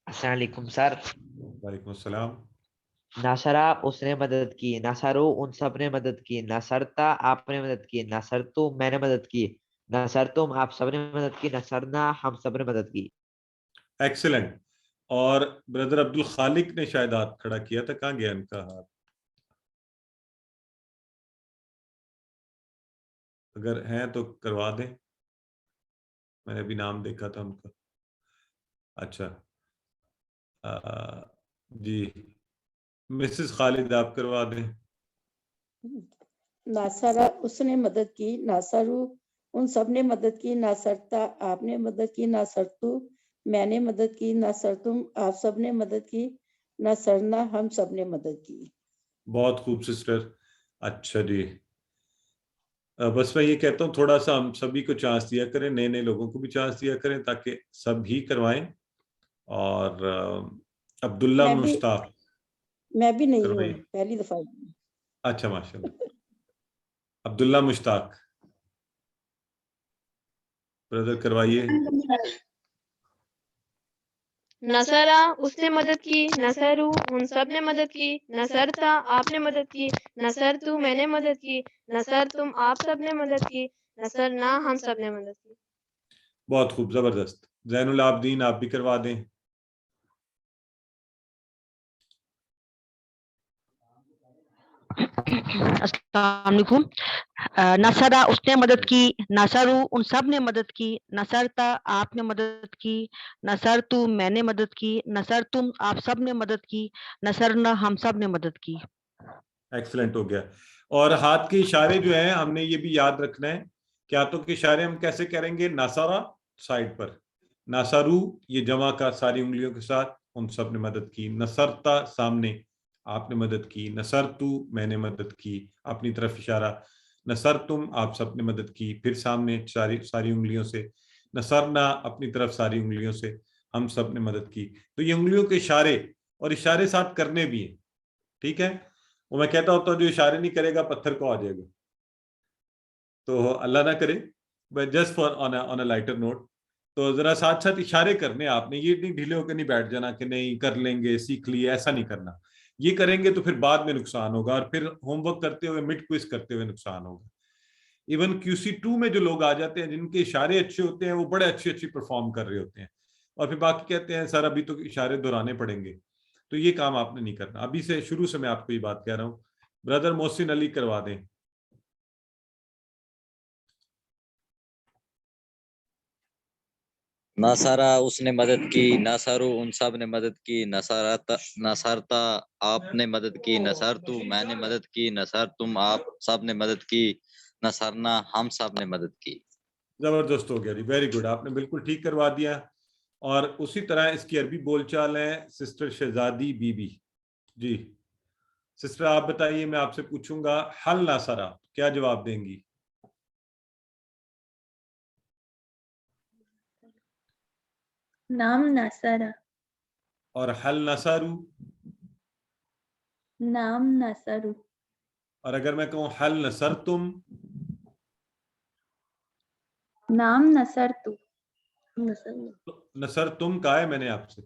السلام علیکم سر. وعلیکم السلام. ناصرہ اس نے مدد کی, ناصرو ان سب نے مدد کی, ناصرتا آپ نے مدد کی, ناصرتو میں نے مدد کی, ناصرتم آپ سب نے مدد کی, ناصرنا ہم سب نے مدد کی. ایکسلنٹ. اور بردر عبد الخالق نے شاید ہاتھ کھڑا کیا تھا, کہاں گیا ان کا ہاتھ؟ اگر ہیں تو کروا دیں, میں نے ابھی نام دیکھا تھا ان کا. اچھا جی, مسز خالد آپ کروا دیں. ناصرہ اس نے مدد کی, ناصرو ان سب نے مدد کی, ناصرتا آپ نے مدد کی, ناصرتو میں نے مدد کی, ناصرتم آپ سب نے مدد کی, ناصرنا ہم سب نے مدد کی. بہت خوب سسٹر. اچھا جی, بس میں یہ کہتا ہوں تھوڑا سا ہم سبھی کو چانس دیا کریں, نئے نئے لوگوں کو بھی چانس دیا کریں تاکہ سب ہی کروائیں. اور عبداللہ مشتاق میں بھی نہیں کروائیے. ہوں, پہلی دفعہ. اچھا ماشاءاللہ. عبداللہ مشتاق بردر کروائیے. نصرا اس نے مدد کی, نصرو ان سب نے مدد کی, نصرتا آپ نے مدد کی, نصرتو میں نے مدد کی, نصرتم آپ سب نے مدد کی, نصرنا ہم سب نے مدد کی. بہت خوب, زبردست. زین العابدین آپ بھی کروا دیں. السلام علیکم. نصرہ اس نے مدد کی, نصرو ان سب نے مدد کی, نصرتا آپ نے مدد کی, نصرتو میں نے مدد کی, نصرتم آپ سب نے مدد کی, نصرنا ہم سب نے مدد کی. ایکسلنٹ ہو گیا. اور ہاتھ کے اشارے جو ہیں ہم نے یہ بھی یاد رکھنا ہے کہ ہاتھوں کے اشارے ہم کیسے کریں گے. ناصرہ سائڈ پر, ناصرو یہ جمع کا ساری انگلیوں کے ساتھ, ان سب نے مدد کی, نصرتا سامنے آپ نے مدد کی, نصرتو میں نے مدد کی اپنی طرف اشارہ, نصرتم آپ سب نے مدد کی پھر سامنے ساری انگلیوں سے, نصرنا اپنی طرف ساری انگلیوں سے, ہم سب نے مدد کی. تو یہ انگلیوں کے اشارے اور اشارے ساتھ کرنے بھی ہیں. ٹھیک ہے, وہ میں کہتا ہوتا ہوں جو اشارے نہیں کرے گا پتھر کو آ جائے گا, تو اللہ نہ کرے. But just for on a lighter note, تو ذرا ساتھ ساتھ اشارے کرنے آپ نے, یہ نہیں ڈھیلے ہو کے نہیں بیٹھ جانا کہ نہیں کر لیں گے سیکھ لیے, ایسا نہیں کرنا. یہ کریں گے تو پھر بعد میں نقصان ہوگا, اور پھر ہوم ورک کرتے ہوئے مڈ کوئز کرتے ہوئے نقصان ہوگا. ایون QC2 میں جو لوگ آ جاتے ہیں جن کے اشارے اچھے ہوتے ہیں وہ بڑے اچھی پرفارم کر رہے ہوتے ہیں, اور پھر باقی کہتے ہیں سر ابھی تو اشارے دہرانے پڑیں گے. تو یہ کام آپ نے نہیں کرنا, ابھی سے شروع سے میں آپ کو یہ بات کہہ رہا ہوں. بردر محسن علی کروا دیں. نصارہ اس نے مدد کی، نصارو ان سب نے مدد کی، نصارتا آپ نے مدد کی، نصرتو میں نے مدد کی، نصر تم آپ سب نے مدد کی، نصرنا ہم سب نے مدد کی۔ زبردست ہو گیا جی، ویری گڈ، آپ نے بالکل ٹھیک کروا دیا۔ اور اسی طرح اس کی عربی بول چال ہے سسٹر شہزادی بی بی۔ جی سسٹر آپ بتائیے، میں آپ سے پوچھوں گا حل ناصرہ، کیا جواب دیں گی؟ نام نصرہ، اور حل نصارو؟ نام نصرو، اور اگر میں کہوں حل نصر تم؟ نام نصرتو، نصر تم کہا ہے میں نے آپ سے؟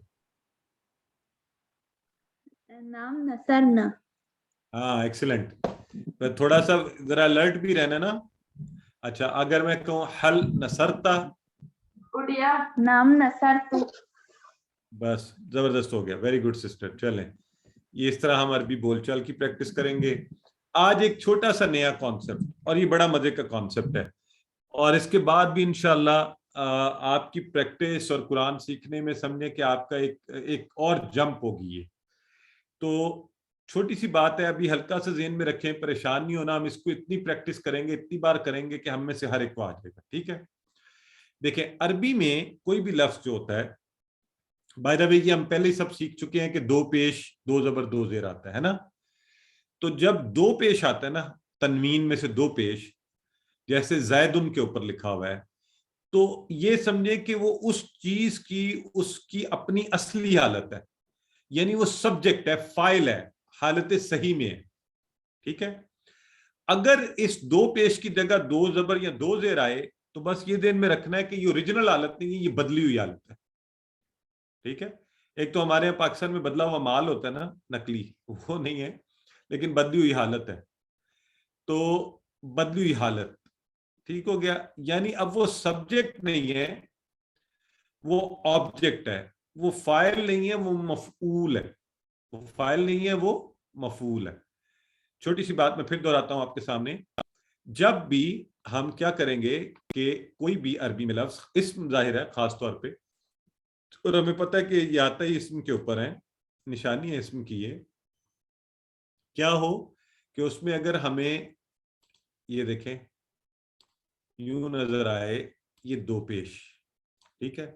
نام نصرنا۔ ہاں ایکسلنٹ، تھوڑا سا ذرا الرٹ بھی رہنا نا۔ اچھا اگر میں کہوں حل نصرتا؟ نام نصرتو۔ بس زبردست ہو گیا، ویری گڈ سسٹر۔ چلیں یہ اس طرح ہم عربی بول چال کی پریکٹس کریں گے۔ آج ایک چھوٹا سا نیا کانسیپٹ، اور یہ بڑا مزے کا کانسیپٹ ہے، اور اس کے بعد بھی انشاءاللہ آپ کی پریکٹس اور قرآن سیکھنے میں سمجھیں کہ آپ کا ایک اور جمپ ہوگی۔ یہ تو چھوٹی سی بات ہے، ابھی ہلکا سا ذہن میں رکھیں، پریشان نہیں ہونا، ہم اس کو اتنی پریکٹس کریں گے، اتنی بار کریں گے کہ ہم میں سے ہر ایک کو آ جائے گا، ٹھیک ہے؟ دیکھیں عربی میں کوئی بھی لفظ جو ہوتا ہے، بائی دا وے یہ ہم پہلے ہی سب سیکھ چکے ہیں کہ دو پیش دو زبر دو زیر آتا ہے نا۔ تو جب دو پیش آتا ہے نا، تنوین میں سے دو پیش، جیسے زیدن کے اوپر لکھا ہوا ہے، تو یہ سمجھے کہ وہ اس چیز کی اس کی اپنی اصلی حالت ہے، یعنی وہ سبجیکٹ ہے، فائل ہے، حالت صحیح میں ہے، ٹھیک ہے؟ اگر اس دو پیش کی جگہ دو زبر یا دو زیر آئے تو بس یہ ذہن میں رکھنا ہے کہ یہ اوریجنل حالت نہیں ہے، یہ بدلی ہوئی حالت ہے، ٹھیک ہے؟ ایک تو ہمارے یہاں پاکستان میں بدلا ہوا مال ہوتا ہے نا، نقلی، وہ نہیں ہے، لیکن بدلی ہوئی حالت ہے۔ تو بدلی ہوئی حالت ٹھیک ہو گیا، یعنی اب وہ سبجیکٹ نہیں ہے، وہ آبجیکٹ ہے، وہ فاعل نہیں ہے، وہ مفعول ہے، وہ فاعل نہیں ہے، وہ مفعول ہے۔ چھوٹی سی بات میں پھر دہراتا ہوں آپ کے سامنے، جب بھی ہم کیا کریں گے کہ کوئی بھی عربی میں لفظ اسم ظاہر ہے خاص طور پہ، اور ہمیں پتہ ہے کہ یہ آتا ہی اسم کے اوپر ہے، نشانی ہے اسم کی، یہ کیا ہو کہ اس میں اگر ہمیں یہ دیکھیں یوں نظر آئے یہ دو پیش، ٹھیک ہے؟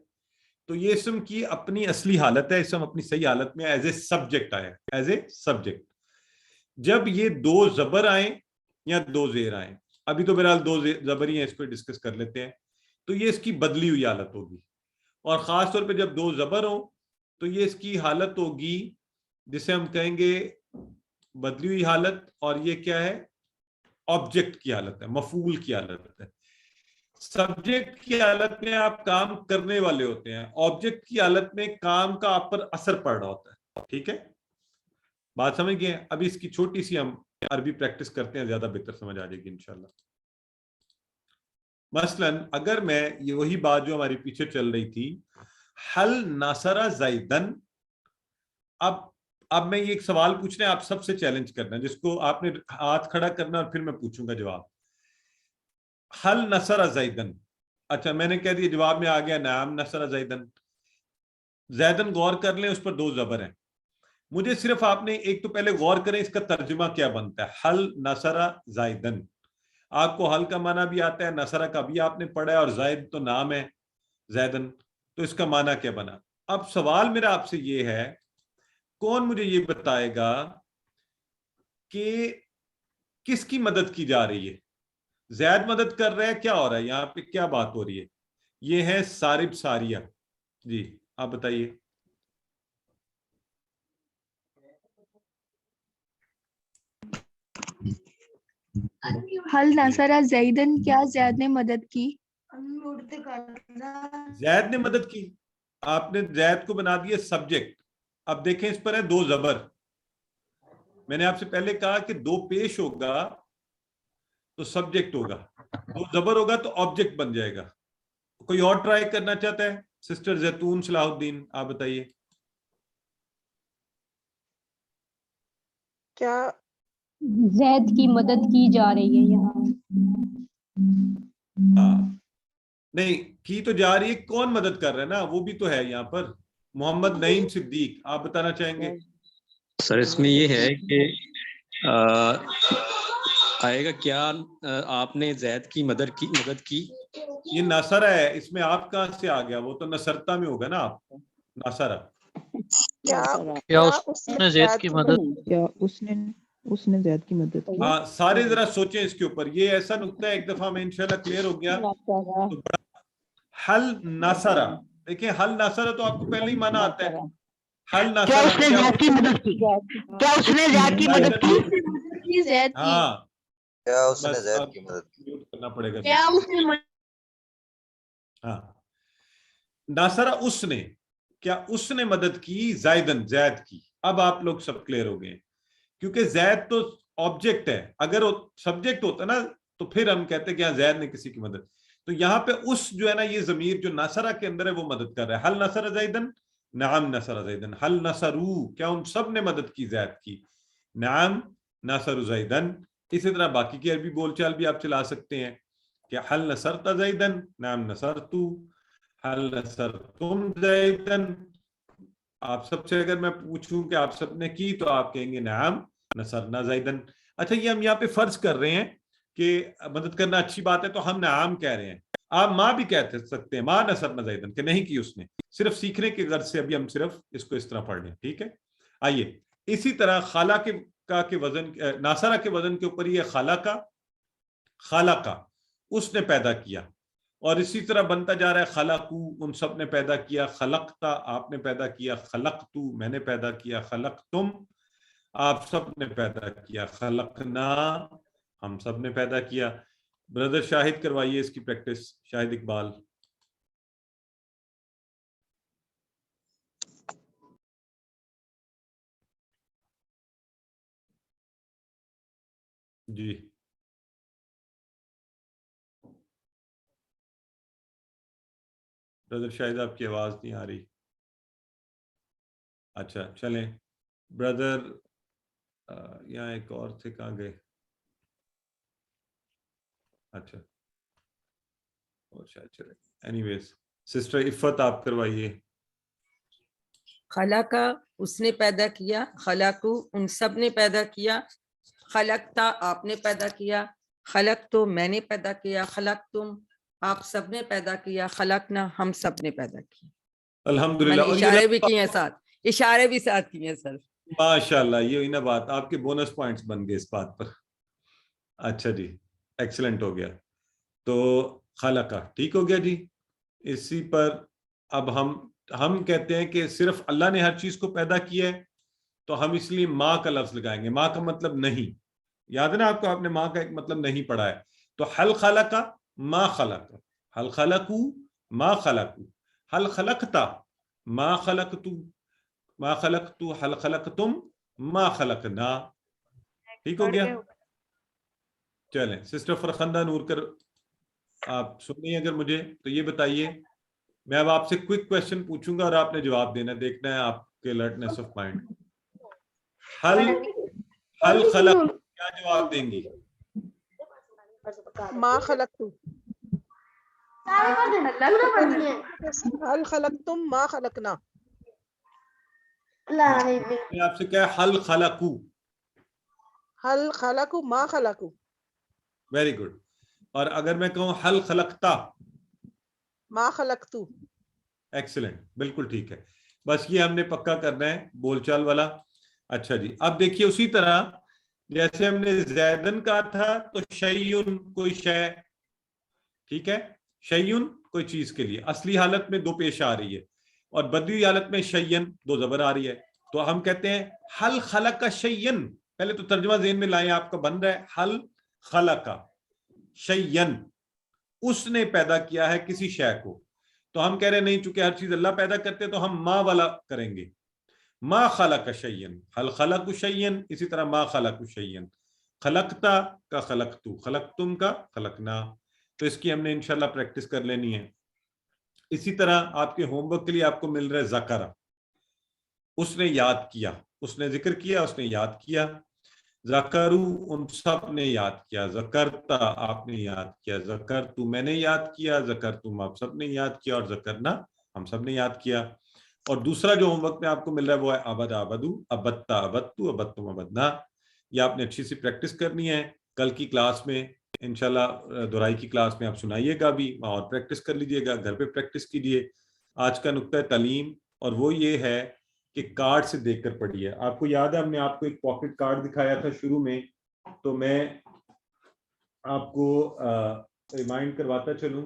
تو یہ اسم کی اپنی اصلی حالت ہے، اسم اپنی صحیح حالت میں ایز اے سبجیکٹ آیا، ایز اے سبجیکٹ۔ جب یہ دو زبر آئیں یا دو زیر آئیں، ابھی تو بہرحال دو زبر ہی ہیں، اس کو ڈسکس کر لیتے ہیں، تو یہ اس کی بدلی ہوئی حالت ہوگی، اور خاص طور پہ جب دو زبر ہوں تو یہ اس کی حالت ہوگی جسے ہم کہیں گے بدلی ہوئی حالت، اور یہ کیا ہے؟ آبجیکٹ کی حالت ہے، مفعول کی حالت ہے۔ سبجیکٹ کی حالت میں آپ کام کرنے والے ہوتے ہیں، آبجیکٹ کی حالت میں کام کا آپ پر اثر پڑ رہا ہوتا ہے، ٹھیک ہے؟ بات سمجھ گئے؟ ابھی اس کی چھوٹی سی ہم عربی پریکٹس کرتے ہیں، زیادہ بہتر سمجھ آ جائے گی انشاءاللہ۔ مثلاً اگر میں یہ وہی بات جو ہماری پیچھے چل رہی تھی، حل ناصرہ زیدن، اب میں یہ ایک سوال پوچھنا ہے، آپ سب سے چیلنج کرنا ہے، جس کو آپ نے ہاتھ کھڑا کرنا اور پھر میں پوچھوں گا جواب۔ حل نصر زیدن، اچھا میں نے کہہ دیا جواب میں آ گیا نعم نصر زیدن۔ زیدن غور کر لیں، اس پر دو زبر ہیں، مجھے صرف آپ نے ایک تو پہلے غور کریں اس کا ترجمہ کیا بنتا ہے، حل نصر زیدن۔ آپ کو حل کا معنی بھی آتا ہے، نصرہ کا بھی آپ نے پڑھا ہے، اور زید تو نام ہے زیدن، تو اس کا معنی کیا بنا؟ اب سوال میرا آپ سے یہ ہے، کون مجھے یہ بتائے گا کہ کس کی مدد کی جا رہی ہے؟ زید مدد کر رہا ہے، کیا ہو رہا ہے یہاں پہ، کیا بات ہو رہی ہے؟ یہ ہے سارب ساریہ، جی آپ بتائیے۔ حل نصرہ زیدن، کیا زید نے مدد کی؟ زید نے مدد کی، آپ نے زید کو بنا دیا سبجیکٹ۔ اب دیکھیں اس پر ہے دو زبر، میں نے آپ سے پہلے کہا کہ دو پیش ہوگا تو سبجیکٹ ہوگا، دو زبر ہوگا تو آبجیکٹ بن جائے گا۔ کوئی اور ٹرائی کرنا چاہتا ہے؟ سسٹر زیتون صلاح الدین آپ بتائیے۔ کیا زید کی مدد کی جا رہی ہے یہاں؟ ہاں نہیں کی تو جا رہی ہے, کون مدد کر رہا ہے نا, وہ بھی تو ہے یہاں پر. محمد نعیم صدیق, آپ بتانا چاہیں گے؟ سر اس میں یہ ہے کہ آئے گا کیا آپ نے زید کی مدد کی. یہ ناصرہ ہے, اس میں آپ کہاں سے آ گیا؟ وہ تو نصرتا میں ہوگا نا آپ. ناصرہ کیا اس نے زید کی مدد کیا اس نے زید کی مدد کی. ہاں سارے ذرا سوچیں اس کے اوپر. یہ ایسا نقطہ ہے, ایک دفعہ میں انشاءاللہ کلیئر ہو گیا تو بڑا. حل ناصرہ, دیکھیں حل ناصرہ تو آپ کو پہلے ہی مانا آتا ہے. حل کیا اس نے ناصرہ زید کی مدد کی؟ کیا اس نے زید کی مدد کی؟ ہاں کیا اس نے بس زید اب کی مدد کی. میوٹ کرنا پڑے گا. کیا اس نے ہاں ناصرہ اس نے, کیا اس نے مدد کی زیدن, زید کی. اب آپ لوگ سب کلیئر ہو گئے, کیونکہ زید تو آبجیکٹ ہے. اگر سبجیکٹ ہوتا نا تو پھر ہم کہتے کہ ہاں زید نے کسی کی مدد. تو یہاں پہ اس جو ہے نا, یہ ضمیر جو ناصرہ کے اندر ہے وہ مدد کر رہا ہے. حل نصر زیدن, نعم نصر زیدن. حل نصرو, کیا ان سب نے مدد کی زید کی. نعم نصر زیدن. اسی طرح باقی کی عربی بول چال بھی آپ چلا سکتے ہیں کہ حل نصرت زیدن, نعم نصرتو. حل نصرتم زیدن. آپ سب سے اگر میں پوچھوں کہ آپ سب نے کی تو آپ کہیں گے نعم نصرنا زیدن. اچھا یہ ہم یہاں پہ فرض کر رہے ہیں کہ مدد کرنا اچھی بات ہے تو ہم نعم کہہ رہے ہیں. آپ ماں بھی کہہ سکتے ہیں, ماں نصرنا زیدن, کہ نہیں کی اس نے. صرف سیکھنے کی غرض سے ابھی ہم صرف اس کو اس طرح پڑھ لیں, ٹھیک ہے. آئیے اسی طرح خالہ کے وزن, ناصرہ کے وزن کے اوپر یہ خالہ کا اس نے پیدا کیا, اور اسی طرح بنتا جا رہا ہے خلقو, ان سب نے پیدا کیا. خلقتا, آپ نے پیدا کیا. خلقتو, میں نے پیدا کیا. خلقتم, آپ سب نے پیدا کیا. خلقنا, ہم سب نے پیدا کیا. بردر شاہد کروائیے اس کی پریکٹس, شاہد اقبال. جی بردر شاہد آپ کی آواز نہیں آ رہی. اچھا چلیں بردر, یہاں ایک اور تھے, کہاں گئے؟ اچھا اور شاید چلے. اینی ویز سسٹر عفت آپ کروائیے. خلقہ اس نے پیدا کیا. خلقو ان سب نے پیدا کیا. خلقتا آپ نے پیدا کیا. خلق تو میں نے پیدا کیا. خلق تم آپ سب نے پیدا کیا. خلقنا ہم سب نے پیدا کیا. الحمدللہ. اور اشارے بھی کیے ہیں ساتھ, اشارے بھی ساتھ کیے ہیں سر. ماشاءاللہ, یہ نا بات, آپ کے بونس پوائنٹس بن گئے اس بات پر. اچھا جی, ایکسلنٹ ہو گیا. تو خلقہ ٹھیک ہو گیا جی. اسی پر اب ہم کہتے ہیں کہ صرف اللہ نے ہر چیز کو پیدا کیا ہے, تو ہم اس لیے ماں کا لفظ لگائیں گے. ماں کا مطلب نہیں, یاد ہے نا آپ کو, آپ نے ماں کا ایک مطلب نہیں پڑھا ہے. تو حل خلقہ ما خلق, حل خلقو ما خلقو, حل خلقتا ما خلقتو, ما خلقتو, حل خلقتم ما خلقنا. ٹھیک ہو گیا. چلیں سسٹر فرخندہ نور کر, آپ سنیں اگر مجھے تو یہ بتائیے, میں اب آپ سے کوئک کویسچن پوچھوں گا اور آپ نے جواب دینا, دیکھنا ہے آپ کے الرٹنس آف مائنڈ. حل خلق, کیا جواب دیں گی؟ ما خلقتو. حل خلقتم ما خلقنا. میں آپ سے کہا حل خلقو. حل خلقو ما خلقو. Very good. اور اگر میں کہوں حل خلقتا, ما خلقتو. ایکسلنٹ, بالکل ٹھیک ہے. بس یہ ہم نے پکا کرنا ہے بول چال والا. اچھا جی, اب دیکھیے اسی طرح جیسے ہم نے زیدن کہا تھا تو شیئن کوئی شے, ٹھیک ہے, شیئن کوئی چیز کے لیے اصلی حالت میں دو پیش آ رہی ہے, اور بدلی حالت میں شیئن دو زبر آ رہی ہے. تو ہم کہتے ہیں حل خلق شیئن. پہلے تو ترجمہ ذہن میں لائیں, آپ کا بن رہا ہے حل خلق شیئن, اس نے پیدا کیا ہے کسی شے کو. تو ہم کہہ رہے نہیں, چونکہ ہر چیز اللہ پیدا کرتے تو ہم ما والا کریں گے. ما خلق شیئن, حل خلق شیئن, اسی طرح ما خلق شیئن. خلقتا کا خلقتو, خلقتم کا خلقنا. تو اس کی ہم نے انشاءاللہ پریکٹس کر لینی ہے. اسی طرح آپ کے ہوم ورک کے لیے آپ کو مل رہا ہے ذکر, اس نے یاد کیا, اس نے ذکر کیا, اس نے یاد کیا. ذکرو ان سب نے یاد کیا، ذکرتا آپ نے یاد کیا، ذکرتو میں نے یاد کیا، ذکرتم آپ سب نے یاد کیا، اور ذکرنا ہم سب نے یاد کیا۔ اور دوسرا جو ہوم ورک میں آپ کو مل رہا ہے وہ ہے ابد آبدو، ابدتا ابدتو، ابدتم ابدنا۔ یہ آپ نے اچھی سی پریکٹس کرنی ہے۔ کل کی کلاس میں انشاءاللہ دہرائی کی کلاس میں آپ سنائیے گا بھی اور پریکٹس کر لیجئے گا، گھر پہ پریکٹس کیجئے۔ آج کا نقطہ تعلیم اور وہ یہ ہے کہ کارڈ سے دیکھ کر پڑھی ہے۔ آپ کو یاد ہے ہم نے آپ کو ایک پاکٹ کارڈ دکھایا تھا شروع میں، تو میں آپ کو ریمائنڈ کرواتا چلوں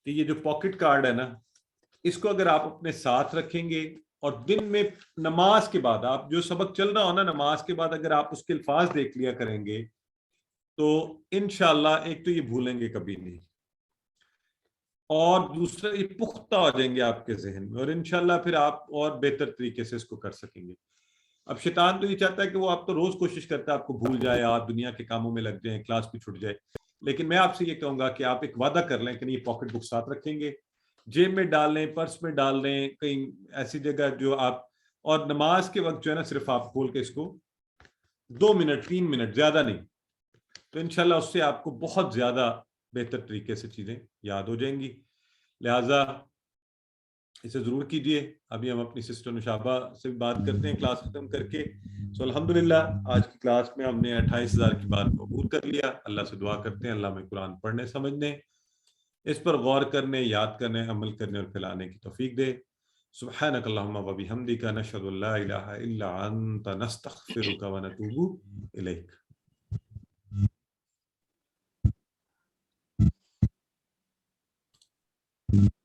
کہ یہ جو پاکٹ کارڈ ہے نا، اس کو اگر آپ اپنے ساتھ رکھیں گے اور دن میں نماز کے بعد آپ جو سبق چل رہا ہو نا، نماز کے بعد اگر آپ اس کے الفاظ دیکھ لیا کریں گے تو انشاءاللہ ایک تو یہ بھولیں گے کبھی نہیں، اور دوسرا یہ پختہ ہو جائیں گے آپ کے ذہن میں، اور انشاءاللہ پھر آپ اور بہتر طریقے سے اس کو کر سکیں گے۔ اب شیطان تو یہ چاہتا ہے کہ وہ آپ تو روز کوشش کرتا ہے آپ کو بھول جائے، آپ دنیا کے کاموں میں لگ جائیں، کلاس بھی چھوٹ جائے، لیکن میں آپ سے یہ کہوں گا کہ آپ ایک وعدہ کر لیں کہ نہیں، پاکٹ بک ساتھ رکھیں گے، جیب میں ڈال لیں، پرس میں ڈال لیں، کہیں ایسی جگہ جو آپ، اور نماز کے وقت جو ہے نا صرف آپ کھول کے اس کو 2 منٹ 3 منٹ، زیادہ نہیں، تو انشاءاللہ اس سے آپ کو بہت زیادہ بہتر طریقے سے چیزیں یاد ہو جائیں گی۔ لہٰذا اسے ضرور کیجئے۔ ابھی ہم اپنی سسٹر نشابہ سے بھی بات کرتے ہیں کلاس ختم کر کے۔ سو الحمدللہ آج کی کلاس میں ہم نے 28,000 کی بات کو عبور کر لیا۔ اللہ سے دعا کرتے ہیں اللہ میں قرآن پڑھنے، سمجھنے، اس پر غور کرنے، یاد کرنے، عمل کرنے اور پھیلانے کی توفیق دے۔ سبحانک اللہم و بحمدک، نشہد ان لا الہ الا انت، نستغفرک و نتوب الیک۔